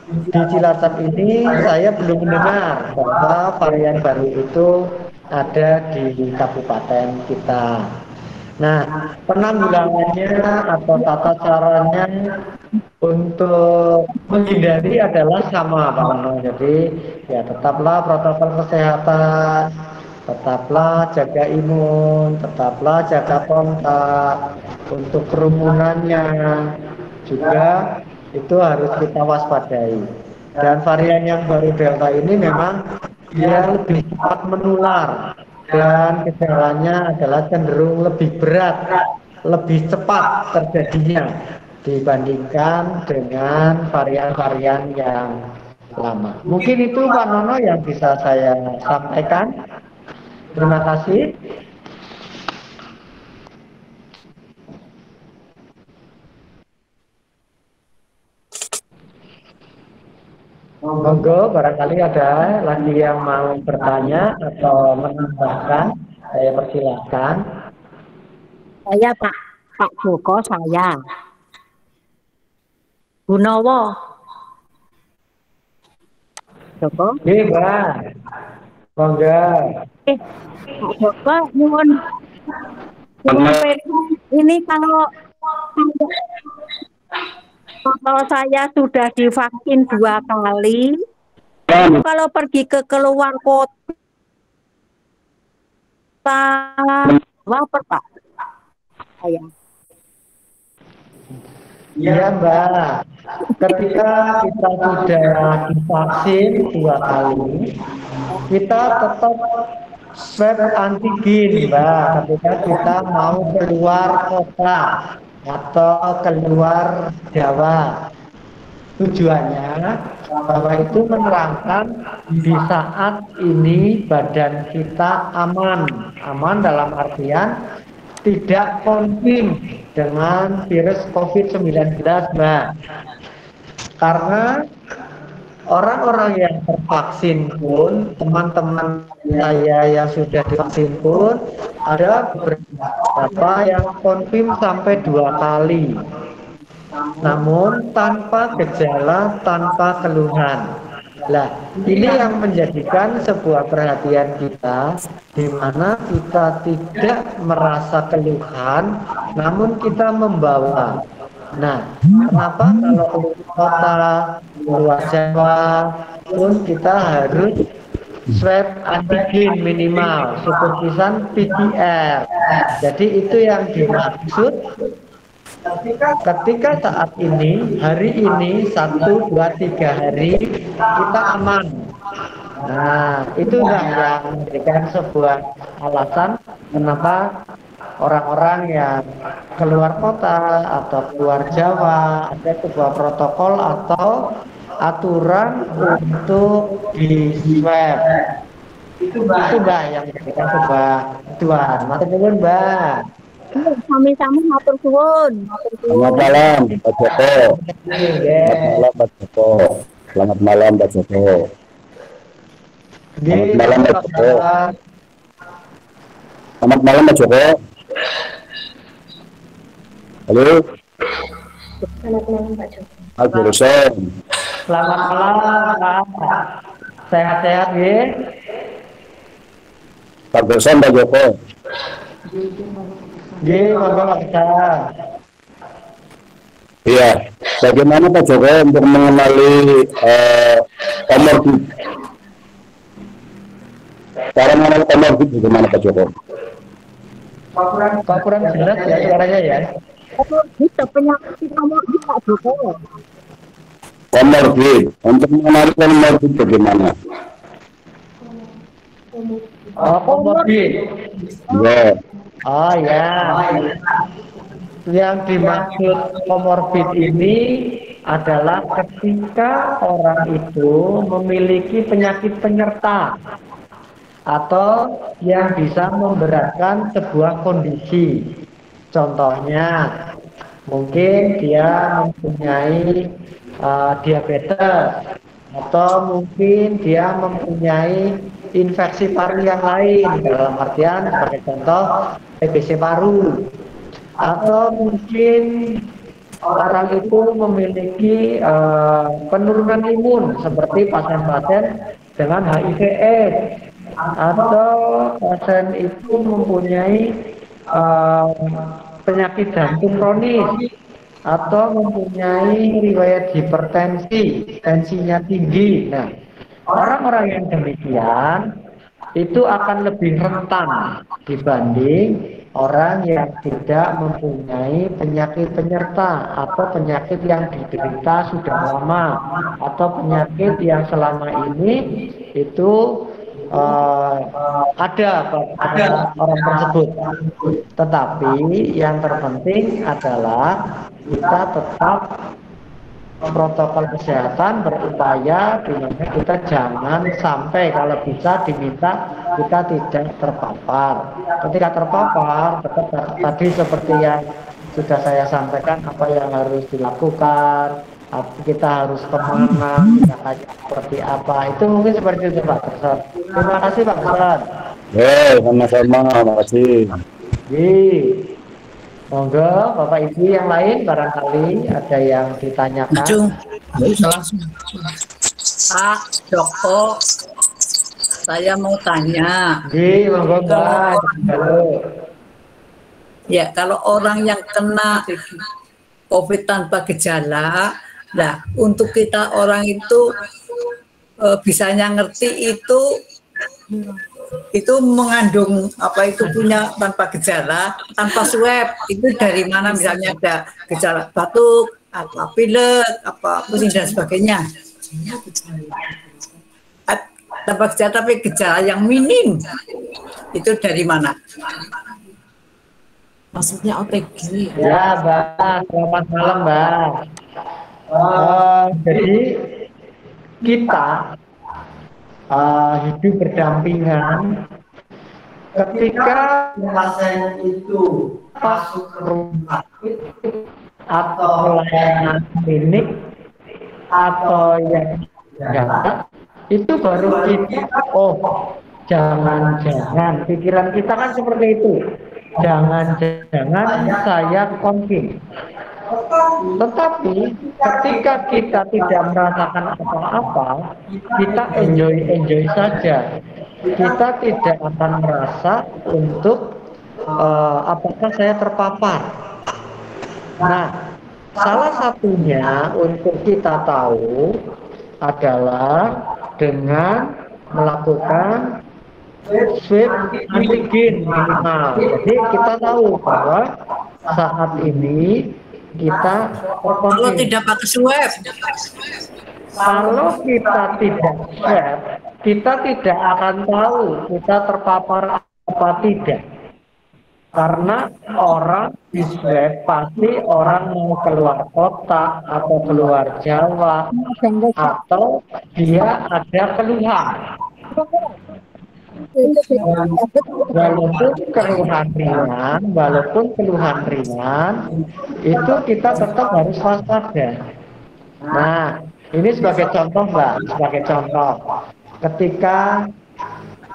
di Cilacap ini saya belum mendengar bahwa varian baru itu ada di kabupaten kita. Nah, penanggulangannya atau tata caranya untuk menghindari adalah sama, Pak Mano. Jadi ya tetaplah protokol kesehatan, tetaplah jaga imun, tetaplah jaga kontak. Untuk kerumunannya juga itu harus kita waspadai. Dan varian yang baru Delta ini memang dia lebih cepat menular dan gejalanya adalah cenderung lebih berat, lebih cepat terjadinya dibandingkan dengan varian-varian yang lama. Mungkin itu Pak Nono yang bisa saya sampaikan. Terima kasih. Monggo, barangkali ada lagi yang mau bertanya atau menambahkan, saya persilahkan. Saya Pak Joko, saya Gunowo. Joko. Iya, Mbak. Monggo. Pak Joko, nyuwun ini kalau saya sudah divaksin 2 kali, kalau pergi ke keluar kota, lapar Pak. Iya Mbak, ketika kita sudah divaksin 2 kali, kita tetap swab antigen Mbak, ketika kita mau keluar kota atau keluar Jawa. Tujuannya bahwa itu menerangkan di saat ini badan kita aman. Aman dalam artian tidak konfirm dengan virus COVID-19 Mbak. Karena orang-orang yang tervaksin pun, teman-teman saya yang sudah divaksin pun, ada beberapa yang konfirm sampai 2 kali. Namun tanpa gejala, tanpa keluhan. Nah, ini yang menjadikan sebuah perhatian kita, di mana kita tidak merasa keluhan, namun kita membawa. Nah, kenapa kalau keluar kota, keluar Jawa pun kita harus swab antigen minimal, syukur-syukuran PCR. Jadi itu yang dimaksud. Ketika saat ini, hari ini 1, 2, 3 hari kita aman. Nah, itulah yang memberikan sebuah alasan kenapa orang-orang yang keluar kota atau keluar Jawa ada sebuah protokol atau aturan untuk di swab. Itu Mbak yang memberikan sebuah tujuan. Matur nuwun Mbak. Sami-sami matur suwun. Selamat malam Pak Joko. Selamat malam Pak Joko. Selamat malam Pak Joko. Selamat malam Pak Joko. Selamat malam Pak Joko. Halo. Selamat malam Pak Joko. Pak Jurusan. Selamat malam Pak. Sehat-sehat ya. Pak Jurusan Pak Joko. Nggih, monggo Pak. Iya, bagaimana Pak Joko untuk mengenali komorbid? Cara mengenali komorbid bagaimana Pak Joko? Kok kurang jelas ya suaranya ya? Kita penyakit komorbid Pak Joko. Komorbid, untuk mengenali komorbid bagaimana? Oh, komorbid. Ya. Oh ya. Yang dimaksud komorbid ini adalah ketika orang itu memiliki penyakit penyerta atau yang bisa memberatkan sebuah kondisi. Contohnya, mungkin dia mempunyai diabetes atau mungkin dia mempunyai infeksi paru yang lain, dalam artian sebagai contoh TBC paru, atau mungkin orang itu memiliki penurunan imun seperti pasien-pasien dengan HIV/AIDS, atau pasien itu mempunyai penyakit jantung kronis, atau mempunyai riwayat hipertensi, tensinya tinggi. Nah, orang-orang yang demikian itu akan lebih rentan dibanding orang yang tidak mempunyai penyakit penyerta atau penyakit yang diderita sudah lama atau penyakit yang selama ini itu ada pada orang tersebut. Tetapi yang terpenting adalah kita tetap protokol kesehatan, berupaya dimana kita jangan sampai, kalau bisa diminta kita tidak terpapar. Ketika terpapar, tetap tadi seperti yang sudah saya sampaikan apa yang harus dilakukan, kita harus kemana, seperti apa, itu mungkin seperti itu Pak Besar. Terima kasih Pak Besar. Sama-sama, terima kasih. Monggo Bapak Ibu yang lain barangkali ada yang ditanyakan. Pak Joko, saya mau tanya. Monggo Mbak. Ya, kalau orang yang kena COVID tanpa gejala, nah untuk kita orang itu bisanya ngerti itu mengandung apa itu punya tanpa gejala, tanpa swab, itu dari mana, misalnya ada gejala batuk apa pilek, apa pusing dan sebagainya. Tanpa gejala tapi gejala yang minim itu dari mana? Maksudnya OTG. Ya, Mbak. Selamat malam, Mbak. Jadi kita hidup berdampingan ketika pasien itu masuk ke rumah sakit atau pelayanan klinik atau yang jaga, itu baru kita jangan-jangan pikiran kita kan seperti itu, jangan-jangan saya konflik. Tetapi ketika kita tidak merasakan apa-apa, kita enjoy saja. Kita tidak akan merasa untuk apakah saya terpapar. Nah, salah satunya untuk kita tahu adalah dengan melakukan swab antigen minimal. Jadi kita tahu bahwa saat ini kita kalau tidak pakai swab, kalau kita tidak swab, kita tidak akan tahu kita terpapar apa tidak. Karena orang di swab pasti orang mau keluar kota atau keluar Jawa atau dia ada keluhan. Walaupun keluhan ringan, itu kita tetap harus waspada. Nah, ini sebagai contoh, Mbak, sebagai contoh. Ketika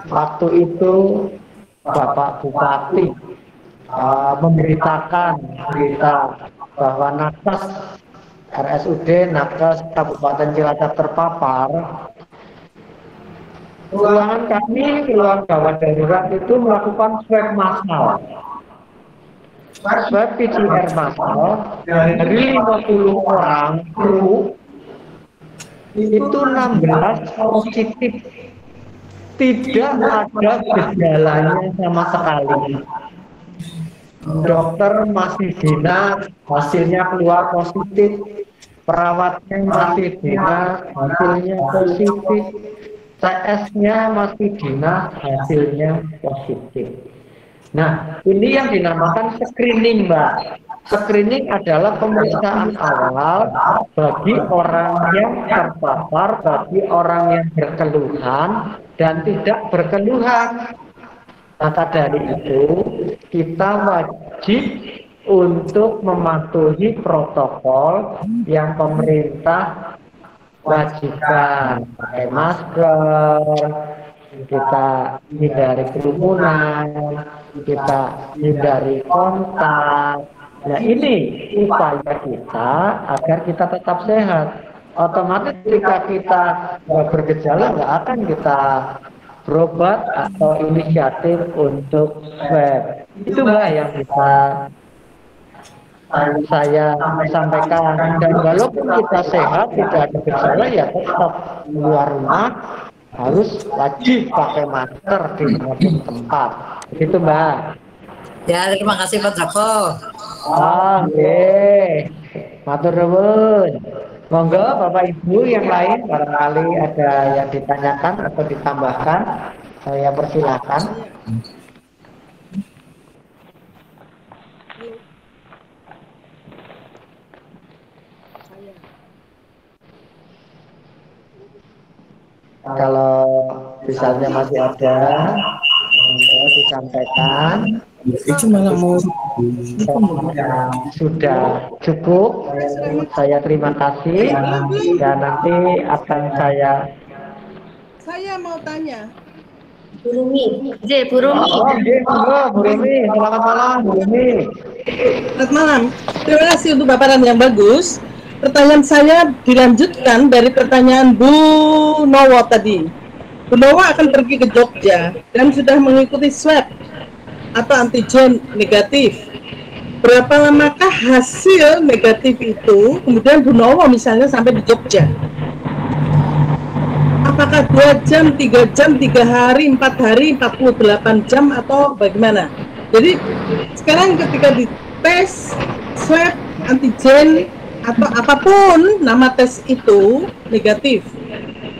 waktu itu Bapak Bupati memberitakan berita bahwa nakes RSUD nakes Kabupaten Cilacap terpapar, ruangan kami, ruang gawat darurat itu melakukan swab massal, swab PCR massal dari 50 orang kru itu 16 positif, tidak ada gejalanya sama sekali. Dokter masih dinas, hasilnya keluar positif, perawatnya masih dinas, hasilnya positif, CS-nya masih dinas, hasilnya positif. Nah, ini yang dinamakan screening, Mbak. Screening adalah pemeriksaan awal bagi orang yang terpapar, bagi orang yang berkeluhan dan tidak berkeluhan. Maka dari itu, kita wajib untuk mematuhi protokol yang pemerintah wajibkan, pakai masker, kita hindari kerumunan, kita hindari kontak. Nah, ini upaya kita agar kita tetap sehat. Otomatis ketika kita bergejala nggak akan kita berobat atau inisiatif untuk swab. Itulah yang bisa saya sampaikan. Dan walaupun kita sehat, tidak ada gejala, ya tetap keluar rumah harus wajib pakai masker di semua tempat. Begitu, Mbak. Ya, terima kasih Pak Joko. Oke, matur nuwun. Monggo Bapak Ibu yang lain barangkali ada yang ditanyakan atau ditambahkan, saya persilakan. Kalau misalnya masih ada, disampaikan. Itu malah mau sudah cukup. Saya terima kasih dan nanti akan saya mau tanya. Burumi, Burumi. Burumi, selamat malam, Burumi. Selamat malam. Terima kasih untuk paparan yang bagus. Pertanyaan saya dilanjutkan dari pertanyaan Bu Nowo tadi. Bu Nowo akan pergi ke Jogja dan sudah mengikuti swab atau antigen negatif. Berapa lamakah hasil negatif itu? Kemudian Bu Nowo misalnya sampai di Jogja. Apakah 2 jam, 3 jam, 3 hari, 4 hari, 48 jam atau bagaimana? Jadi sekarang ketika dites swab antigen atau apapun nama tes itu negatif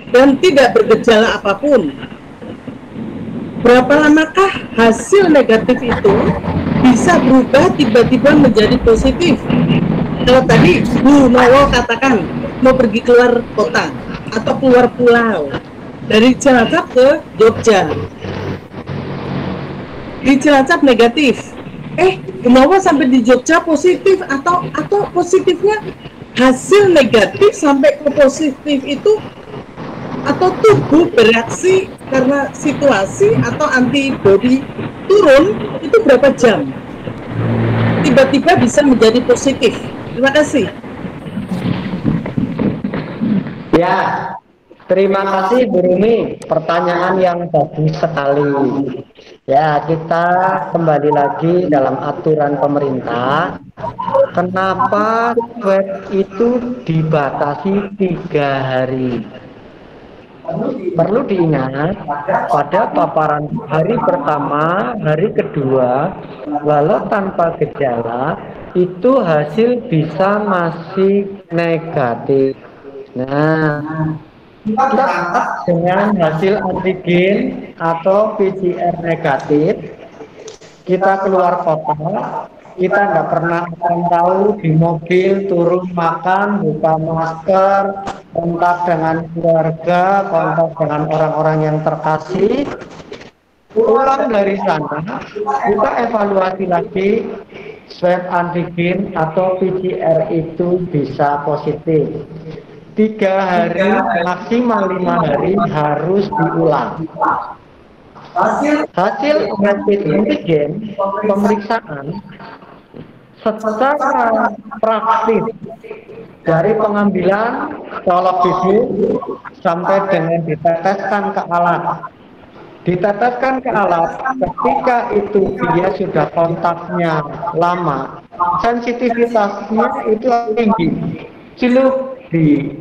dan tidak bergejala apapun, berapa lamakah hasil negatif itu bisa berubah tiba-tiba menjadi positif? Kalau tadi Bu Nowo katakan mau pergi keluar kota atau keluar pulau dari Cilacap ke Jogja, di Cilacap negatif, Bu Nowo sampai di Jogja positif, atau positifnya hasil negatif sampai ke positif itu, atau tubuh bereaksi karena situasi atau antibodi turun, itu berapa jam tiba-tiba bisa menjadi positif? Terima kasih. Ya, terima kasih Bu Rumi, pertanyaan yang bagus sekali. Ya, kita kembali lagi dalam aturan pemerintah. Kenapa swab itu dibatasi 3 hari? Perlu diingat, pada paparan hari pertama, hari kedua, walau tanpa gejala, itu hasil bisa masih negatif. Nah, tetap dengan hasil antigen atau PCR negatif, kita keluar kota, kita nggak pernah akan tahu di mobil turun makan, buka masker, kontak dengan keluarga, kontak dengan orang-orang yang terkasih. Pulang dari sana, kita evaluasi lagi swab antigen atau PCR itu bisa positif. 3 hari, maksimal 5 hari harus diulang. Hasil rapid antigen pemeriksaan secara praktis dari pengambilan colok tisu sampai dengan diteteskan ke alat. Diteteskan ke alat, ketika itu dia sudah kontaknya lama, sensitivitasnya itu tinggi, celup di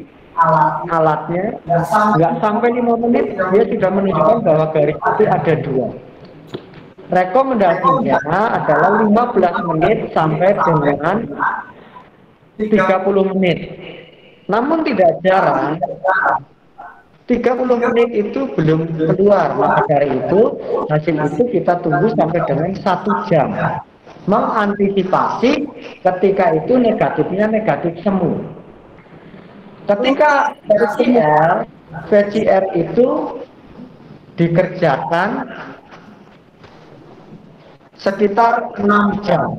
alatnya, nggak sampai 5 menit dia sudah menunjukkan bahwa garis itu ada 2. Rekomendasinya adalah 15 menit sampai dengan 30 menit. Namun tidak jarang 30 menit itu belum keluar, maka dari itu hasil itu kita tunggu sampai dengan 1 jam, mengantisipasi ketika itu negatifnya negatif semu. Ketika PCR itu dikerjakan sekitar 6 jam.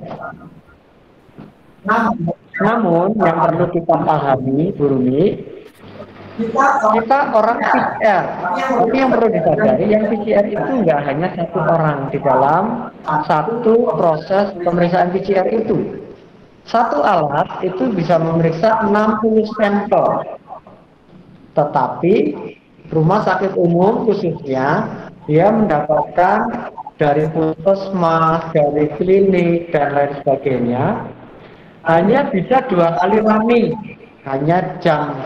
Namun yang perlu kita pahami, Bu Rumi, kita orang PCR, tapi yang perlu disadari, yang PCR itu nggak hanya 1 orang di dalam 1 proses pemeriksaan PCR itu. 1 alat itu bisa memeriksa 60 sampel. Tetapi rumah sakit umum khususnya dia mendapatkan dari puskesmas, dari klinik dan lain sebagainya hanya bisa 2 kali running, hanya jam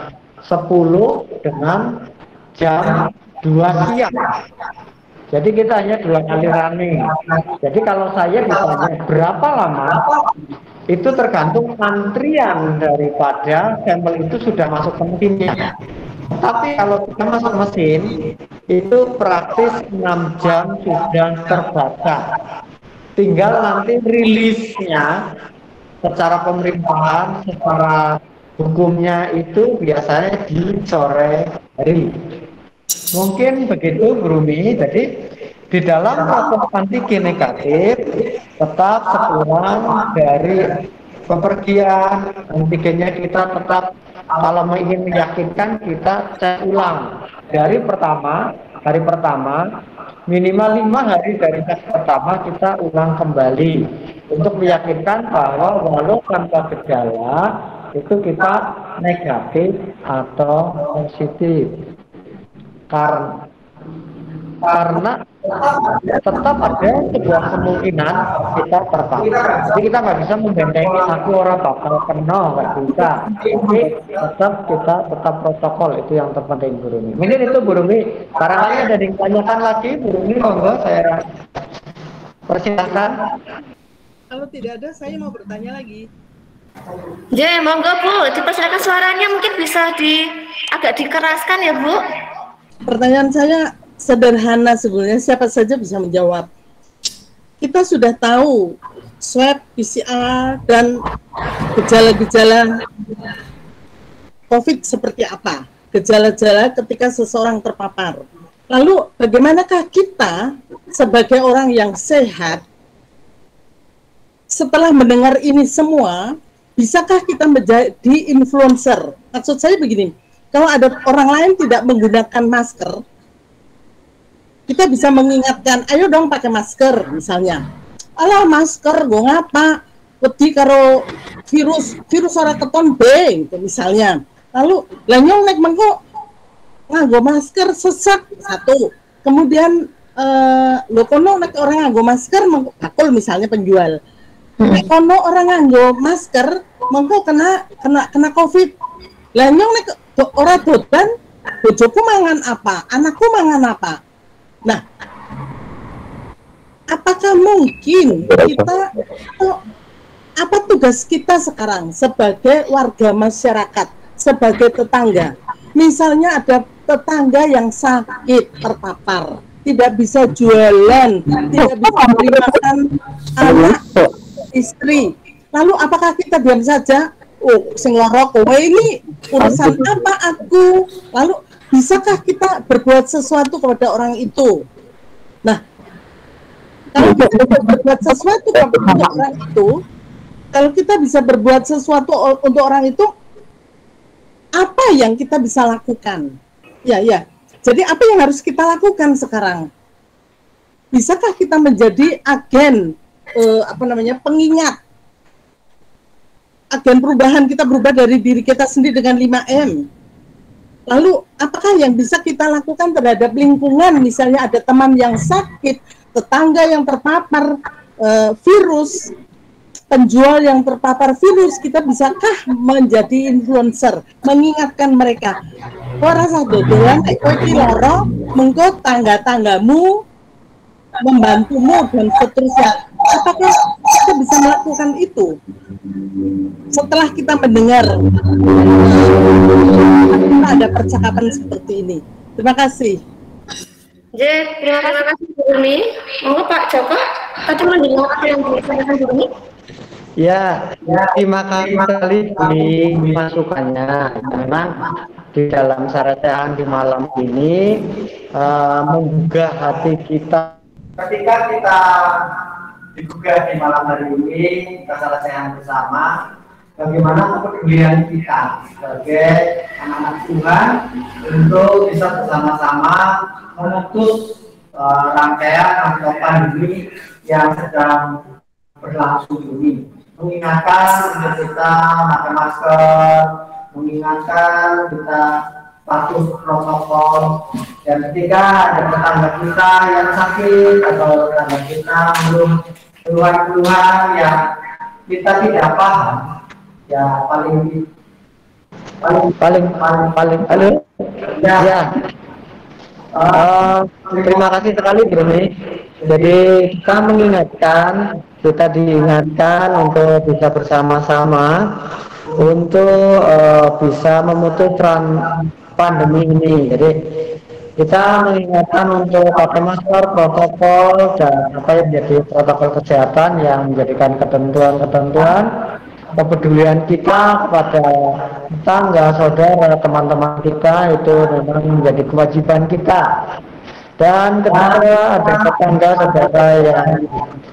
10 dengan jam 2 siang. Jadi kita hanya 2 kali running. Jadi kalau saya ditanya berapa lama, itu tergantung antrian daripada sampel itu sudah masuk ke mesinnya. Tapi kalau kita masuk mesin, itu praktis 6 jam sudah terbaca. Tinggal nanti rilisnya secara pemerintahan, secara hukumnya itu biasanya di sore hari. Mungkin begitu Bu Rumi. Jadi di dalam proses antigen negatif tetap sekurang dari bepergian, antigennya kita tetap, kalau ingin meyakinkan kita cek ulang dari hari pertama minimal 5 hari dari tes pertama kita ulang kembali untuk meyakinkan bahwa walau tanpa gejala itu kita negatif atau positif. Karena tetap ada sebuah kemungkinan kita terpapar. Jadi kita nggak bisa membentengi aku orang bakal kena, nggak bisa. Jadi kita tetap protokol, itu yang terpenting Bu Rumi. Mungkin itu Bu Rumi. Barangkali ada yang ditanyakan lagi Bu Rumi, monggo saya persilahkan. Kalau tidak ada, saya mau bertanya lagi. Monggo Bu, dipersilakan suaranya mungkin bisa agak dikeraskan ya Bu. Pertanyaan saya sederhana sebenarnya, siapa saja bisa menjawab. Kita sudah tahu swab, PCR, dan gejala-gejala COVID seperti apa. Gejala-gejala ketika seseorang terpapar. Lalu bagaimanakah kita sebagai orang yang sehat setelah mendengar ini semua, bisakah kita menjadi influencer? Maksud saya begini, kalau ada orang lain tidak menggunakan masker, kita bisa mengingatkan, ayo dong pakai masker misalnya. Alah masker, gue ngapa? Wedi karo virus orang keton B, gitu, misalnya. Lalu, lanyong nek mengko nganggo masker sesat satu. Kemudian lo kono nek orang nganggo masker bakul misalnya penjual. Nek kono orang nganggo masker mengko kena COVID. Lanyong nek ora dodan, bojoku mangan apa? Anakku mangan apa? Nah, apakah mungkin kita, apa tugas kita sekarang sebagai warga masyarakat, sebagai tetangga? Misalnya ada tetangga yang sakit, terpapar, tidak bisa jualan, tidak bisa beri makan anak, istri. Lalu apakah kita diam saja? Oh, sing lara kowe ini urusan apa aku? Lalu bisakah kita berbuat sesuatu kepada orang itu? Nah, kalau kita berbuat sesuatu kepada orang itu, kalau kita bisa berbuat sesuatu untuk orang itu, apa yang kita bisa lakukan? Ya. Jadi apa yang harus kita lakukan sekarang? Bisakah kita menjadi agen, pengingat? Agen perubahan, kita berubah dari diri kita sendiri dengan 5M. Lalu, apakah yang bisa kita lakukan terhadap lingkungan? Misalnya ada teman yang sakit, tetangga yang terpapar virus, penjual yang terpapar virus, kita bisakah menjadi influencer, mengingatkan mereka? Kau rasa dodolan, kau iki loro, mengko tangga-tanggamu membantumu dan seterusnya. Apakah kita bisa melakukan itu setelah kita mendengar ada percakapan seperti ini? Terima kasih. Terima kasih Bu Umi. Monggo Pak Joko, tadi mendengar apa yang disampaikan Bu Umi? Ya, terima kasih sekali di masukannya. Memang di dalam saretehan di malam ini menggugah hati kita. Ketika kita digugah di malam hari ini, kita saretehan bersama bagaimana kepedulian kita sebagai anak-anak Tuhan untuk bisa bersama-sama memutus rangkaian pandemi yang sedang berlangsung ini. Mengingatkan untuk kita pakai masker, mengingatkan kita patuh protokol, dan ketika ada tetangga kita yang sakit atau tetangga kita belum keluhan-keluhan yang kita tidak paham, ya paling terima kasih sekali Bruni. Jadi kita mengingatkan, kita diingatkan untuk bisa bersama-sama untuk bisa memutus pandemi ini. Jadi kita mengingatkan untuk pakai masker, protokol, dan apa yang menjadi protokol kesehatan yang menjadikan ketentuan-ketentuan, kepedulian kita kepada tetangga, saudara, teman-teman kita itu memang menjadi kewajiban kita. Dan ketika ada tetangga saudara yang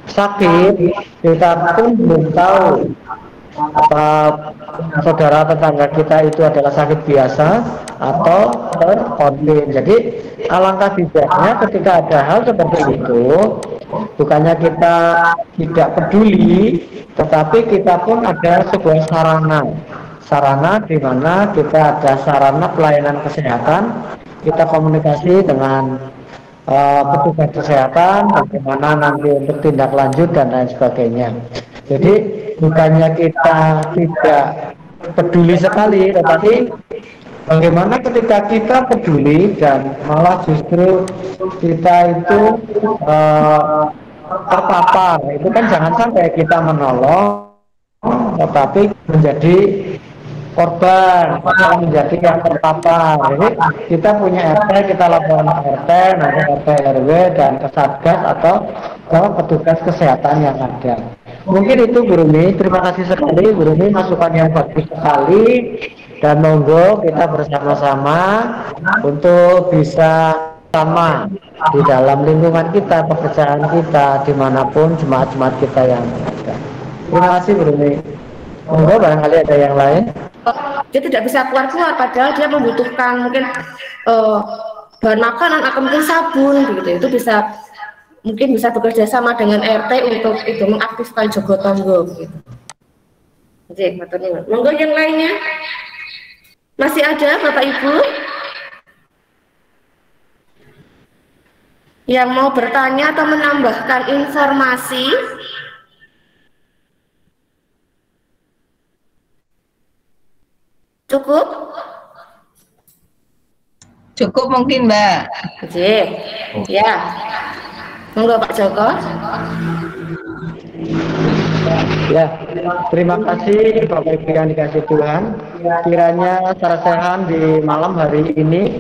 sakit, kita pun belum tahu apa saudara tetangga kita itu adalah sakit biasa atau terkonfirmasi. Jadi alangkah bijaknya ketika ada hal seperti itu, bukannya kita tidak peduli, tetapi kita pun ada sebuah sarana di mana kita ada sarana pelayanan kesehatan, kita komunikasi dengan petugas kesehatan, bagaimana nanti untuk tindak lanjut dan lain sebagainya. Jadi bukannya kita tidak peduli sekali, tetapi bagaimana ketika kita peduli dan malah justru kita itu terpapar, itu kan jangan sampai kita menolong tetapi menjadi korban atau menjadi yang terpapar. Jadi kita punya RT, kita laporan ke RT, nanti RT RW dan ke Satgas atau ke petugas kesehatan yang ada. Mungkin itu Bu Rumi, terima kasih sekali Bu Rumi, masukan yang bagus sekali, dan monggo kita bersama-sama untuk bisa sama di dalam lingkungan kita, pekerjaan kita, dimanapun jemaat-jemaat kita yang ada. Terima kasih Bu Rumi. Monggo barangkali ada yang lain. Dia tidak bisa keluar-keluar, padahal dia membutuhkan mungkin bahan makanan atau mungkin sabun gitu. Itu mungkin bisa bekerja sama dengan RT untuk itu mengaktifkan Jogotongo gitu. Oke, monggo yang lainnya. Masih ada Bapak Ibu yang mau bertanya atau menambahkan informasi? Cukup? Cukup mungkin Mbak. Oke, ya. Monggo Pak Joko. Ya, terima kasih Bapak Ibu yang dikasih Tuhan. Kiranya secara sehat di malam hari ini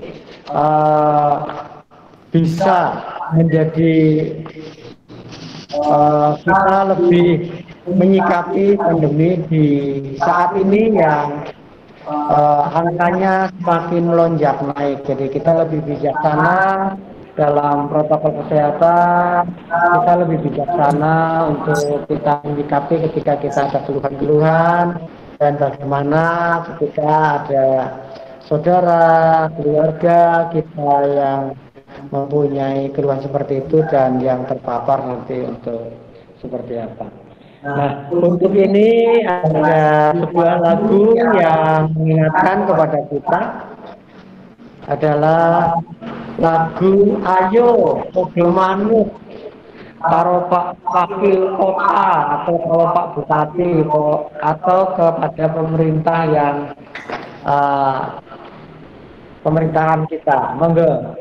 bisa menjadi kita lebih menyikapi pandemi di saat ini yang angkanya semakin melonjak naik. Jadi kita lebih bijaksana dalam protokol kesehatan, kita lebih bijaksana untuk kita menyikapi ketika kita ada keluhan-keluhan, dan bagaimana ketika ada saudara, keluarga kita yang mempunyai keluhan seperti itu dan yang terpapar nanti untuk seperti apa. Nah, untuk ini ada sebuah lagu yang mengingatkan kepada kita, adalah lagu Ayo Podo Manuk karo Pak Wakil Kota atau kalau Pak Bupati atau kepada pemerintah yang pemerintahan kita. Monggo.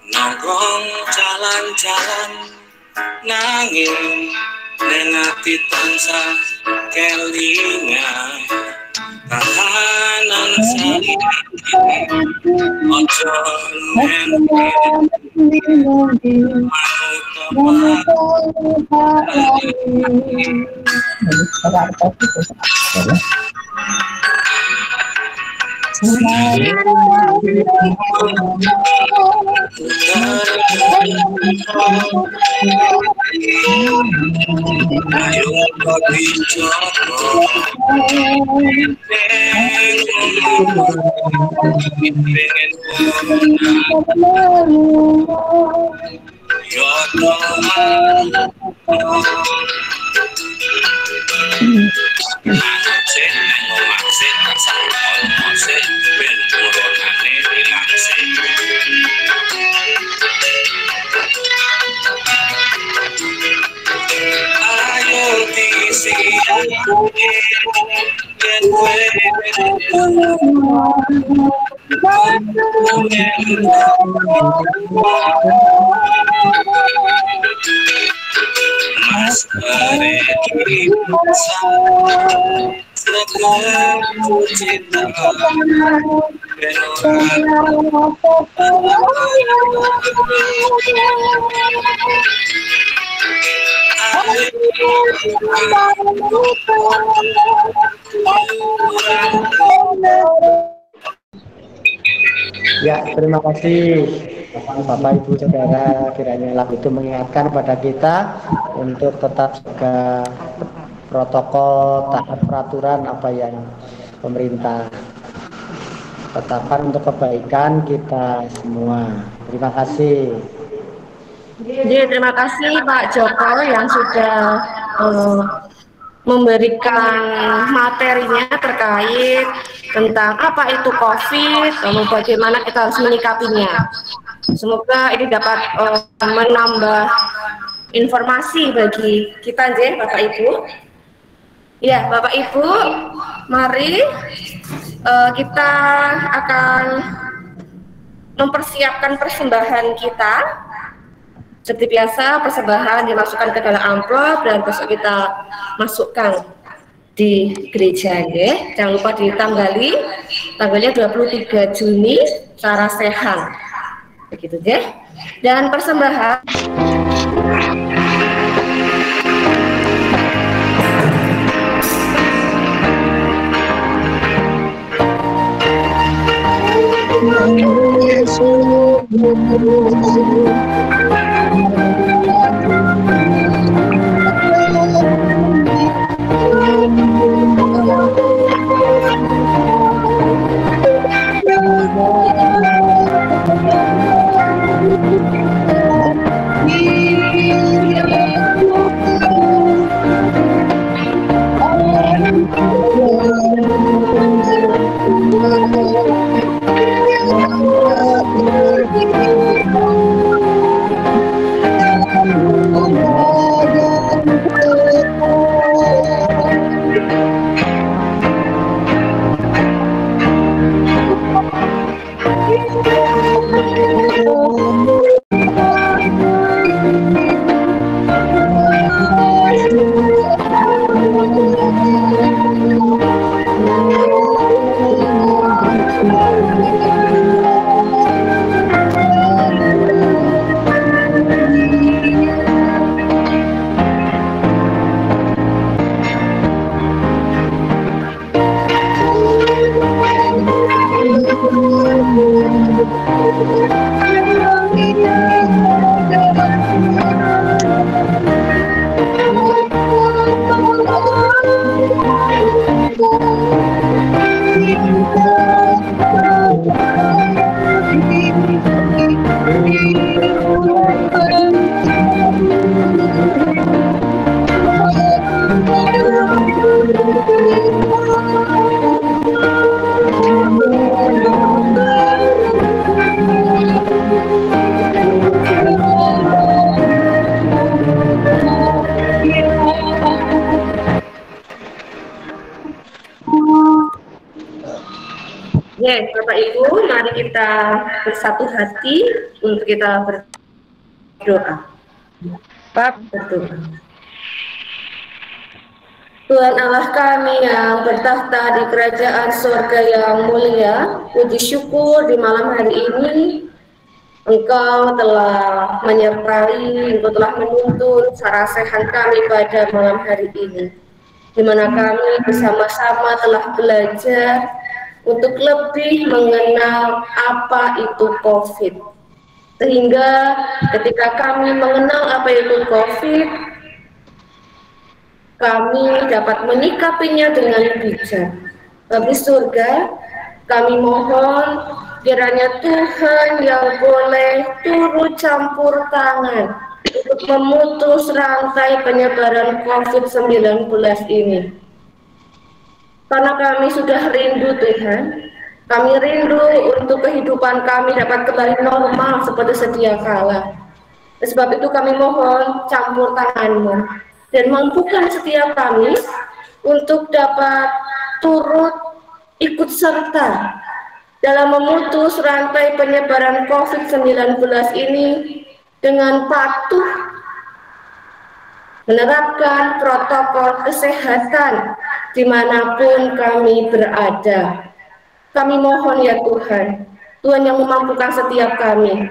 Nongkrong jalan-jalan nanging nengati tansah kelingan kahanan saiki ojo Ya, terima kasih Bapak Ibu Saudara, kiranya lagu itu mengingatkan pada kita untuk tetap jaga protokol, taat peraturan apa yang pemerintah tetapkan untuk kebaikan kita semua. Terima kasih. Jadi terima kasih Pak Joko yang sudah memberikan materinya terkait tentang apa itu COVID, lalu bagaimana kita harus menyikapinya. Semoga ini dapat menambah informasi bagi kita, Bapak Ibu. Ya, Bapak Ibu, mari kita akan mempersiapkan persembahan kita. Seperti biasa, persembahan dimasukkan ke dalam amplop dan besok kita masukkan di gereja, ya. Jangan lupa ditanggali, tanggalnya 23 Juni, Sarasehan. Begitu, ya. Dan persembahan Bapak Ibu, mari kita bersatu hati untuk kita berdoa. Pak, berdoa. Tuhan Allah kami yang bertahta di kerajaan surga yang mulia, puji syukur di malam hari ini Engkau telah menyertai, Engkau telah menuntun sarasehan kami pada malam hari ini, di mana kami bersama-sama telah belajar untuk lebih mengenal apa itu COVID. Sehingga ketika kami mengenal apa itu COVID, kami dapat menyikapinya dengan bijak. Bapa surga, kami mohon kiranya Tuhan yang boleh turut campur tangan untuk memutus rantai penyebaran COVID-19 ini. Karena kami sudah rindu Tuhan, kami rindu untuk kehidupan kami dapat kembali normal seperti sedia kala. Sebab itu kami mohon campur tangan-Mu dan mampukan setiap kami untuk dapat turut ikut serta dalam memutus rantai penyebaran COVID-19 ini dengan patuh menerapkan protokol kesehatan dimanapun kami berada. Kami mohon ya Tuhan, Tuhan yang memampukan setiap kami.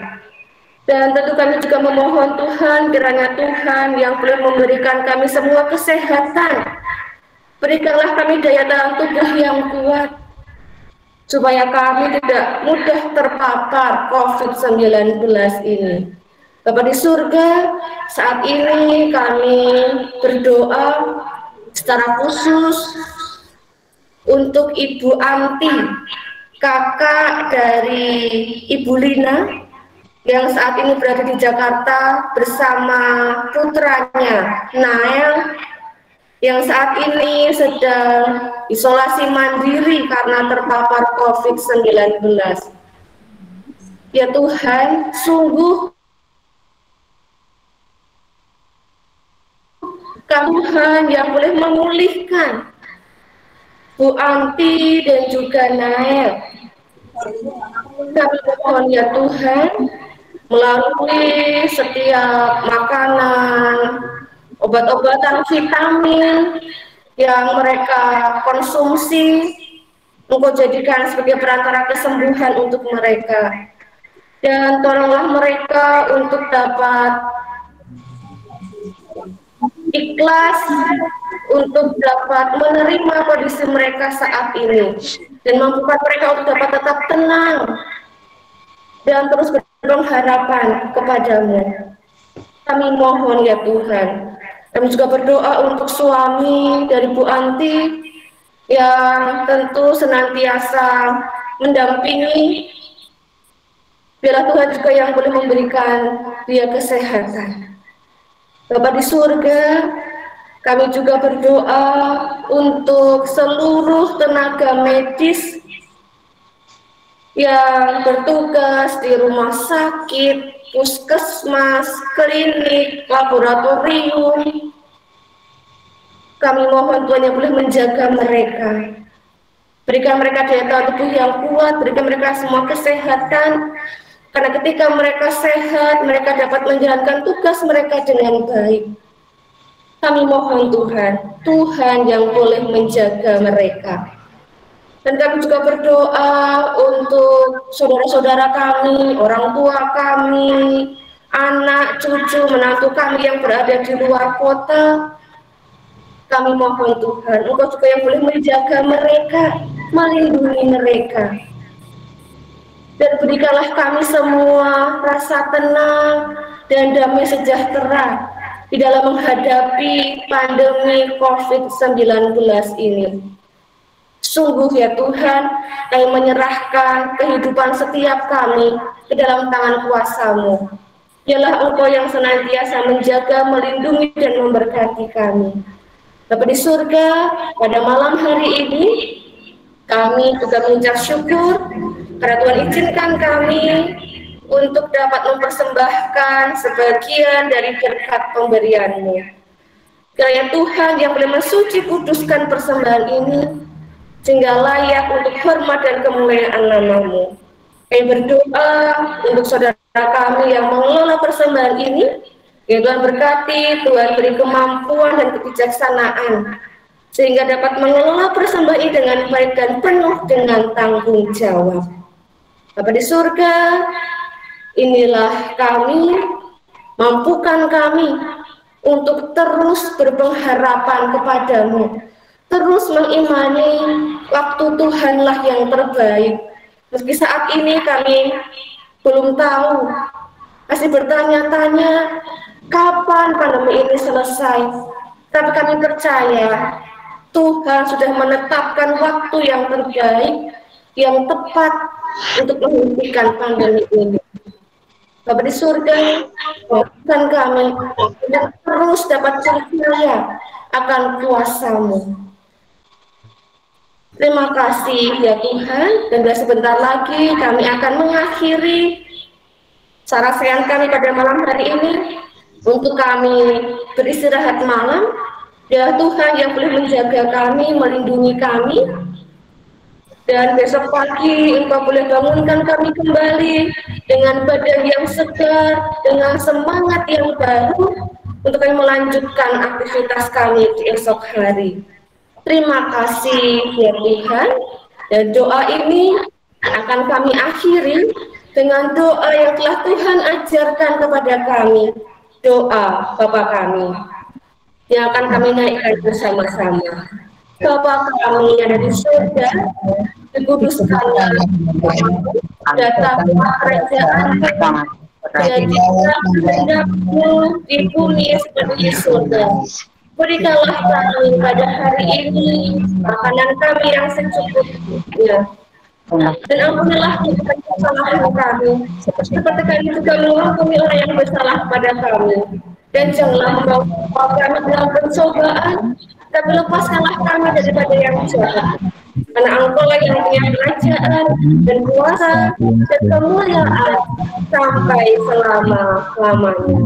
Dan tentu kami juga memohon Tuhan, kiranya Tuhan yang boleh memberikan kami semua kesehatan. Berikanlah kami daya tahan tubuh yang kuat, supaya kami tidak mudah terpapar COVID-19 ini. Bapa di surga, saat ini kami berdoa secara khusus untuk Ibu Anti, kakak dari Ibu Lina, yang saat ini berada di Jakarta bersama putranya Nael yang saat ini sedang isolasi mandiri karena terpapar COVID-19. Ya Tuhan, sungguh Tuhan yang boleh memulihkan Bu Anti dan juga Nael. Kami mohon ya Tuhan, melalui setiap makanan, obat-obatan, vitamin yang mereka konsumsi, Engkau jadikan sebagai perantara kesembuhan untuk mereka. Dan tolonglah mereka untuk dapat ikhlas, untuk dapat menerima kondisi mereka saat ini, dan mampukan mereka untuk dapat tetap tenang dan terus berpengharapan kepadamu. Kami mohon ya Tuhan. Kami juga berdoa untuk suami dari Bu Anti yang tentu senantiasa mendampingi. Biarlah Tuhan juga yang boleh memberikan dia kesehatan. Bapa di surga, kami juga berdoa untuk seluruh tenaga medis yang bertugas di rumah sakit, puskesmas, klinik, laboratorium. Kami mohon Tuhan yang boleh menjaga mereka. Berikan mereka daya tahan tubuh yang kuat, berikan mereka semua kesehatan. Karena ketika mereka sehat, mereka dapat menjalankan tugas mereka dengan baik. Kami mohon Tuhan, Tuhan yang boleh menjaga mereka. Dan kami juga berdoa untuk saudara-saudara kami, orang tua kami, anak, cucu, menantu kami yang berada di luar kota. Kami mohon Tuhan, Engkau juga yang boleh menjaga mereka, melindungi mereka. Dan berikanlah kami semua rasa tenang dan damai sejahtera di dalam menghadapi pandemi COVID-19 ini. Sungguh ya Tuhan, kami menyerahkan kehidupan setiap kami ke dalam tangan kuasa-Mu. Biarlah Engkau yang senantiasa menjaga, melindungi, dan memberkati kami. Bapa di surga, pada malam hari ini, kami juga mengucap syukur karena Tuhan izinkan kami untuk dapat mempersembahkan sebagian dari berkat pemberian-Mu. Kiranya Tuhan yang boleh mensuci kuduskan persembahan ini, sehingga layak untuk hormat dan kemuliaan nama-Mu. Kami berdoa untuk saudara kami yang mengelola persembahan ini, ya Tuhan berkati, Tuhan beri kemampuan dan kebijaksanaan, sehingga dapat mengelola persembahan ini dengan baik dan penuh dengan tanggung jawab. Bapa di surga, inilah kami, mampukan kami untuk terus berpengharapan kepadamu, terus mengimani waktu Tuhanlah yang terbaik. Meski saat ini kami belum tahu, masih bertanya-tanya kapan pandemi ini selesai, tapi kami percaya Tuhan sudah menetapkan waktu yang terbaik, yang tepat untuk menghentikan pandemi ini. Bapa di surga, bukan kami dan terus dapat percaya akan kuasa-Mu. Terima kasih ya Tuhan, dan sebentar lagi kami akan mengakhiri sarasehan kami pada malam hari ini untuk kami beristirahat malam. Ya Tuhan yang boleh menjaga kami, melindungi kami. Dan besok pagi Engkau boleh bangunkan kami kembali dengan badan yang segar, dengan semangat yang baru untuk kami melanjutkan aktivitas kami di esok hari. Terima kasih ya Tuhan. Dan doa ini akan kami akhiri dengan doa yang telah Tuhan ajarkan kepada kami. Doa Bapa kami yang akan kami naikkan bersama-sama. Bapa kami yang ada di surga, dikuduskanlah datanglah kerajaan-Mu, jadilah kehendak-Mu di bumi seperti di surga. Berikanlah kami pada hari ini makanan kami yang secukupnya, dan ampunilah kesalahan kami, seperti kami juga mengampuni orang yang bersalah pada kami. Dan janganlah membawa kami dalam pencobaan, Tapi lepaskanlah kami daripada yang jahat. Karena Engkau lah yang punya kerajaan dan kuasa dan kemuliaan sampai selama-lamanya.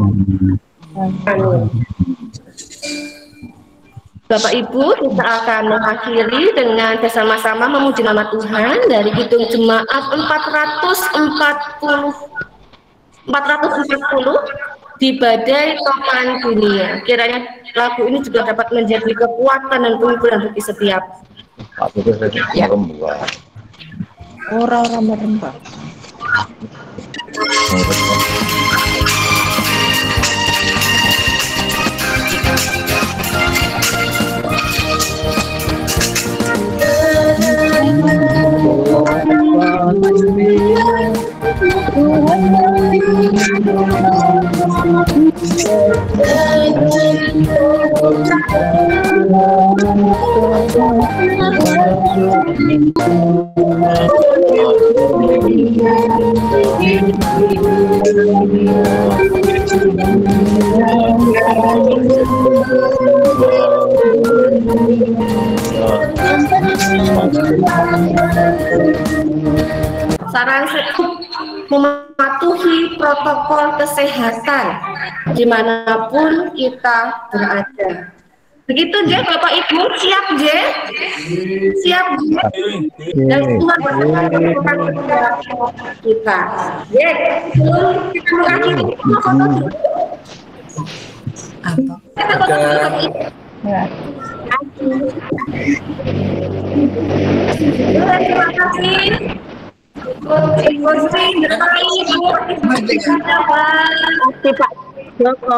Amin. Bapak Ibu, kita akan mengakhiri dengan bersama-sama memuji nama Tuhan dari Kidung Jemaat 440 di badai topan dunia. Kiranya lagu ini juga dapat menjadi kekuatan dan penghiburan bagi setiap. Ya. Orang-orang merembah. Saran mematuhi protokol kesehatan dimanapun kita berada. Begitu J, Bapak Ibu, siap J? Siap J? Dan Tuhan berkata kita. J, sebelum kita mengakhiri foto dulu. Kita foto dulu. Terima kasih. Pak Joko.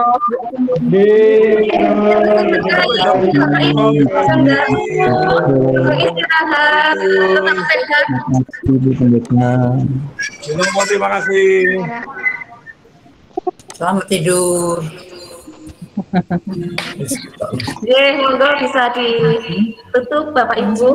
Istirahat, tetap sehat. Terima kasih. Selamat tidur. Monggo bisa ditutup Bapak Ibu.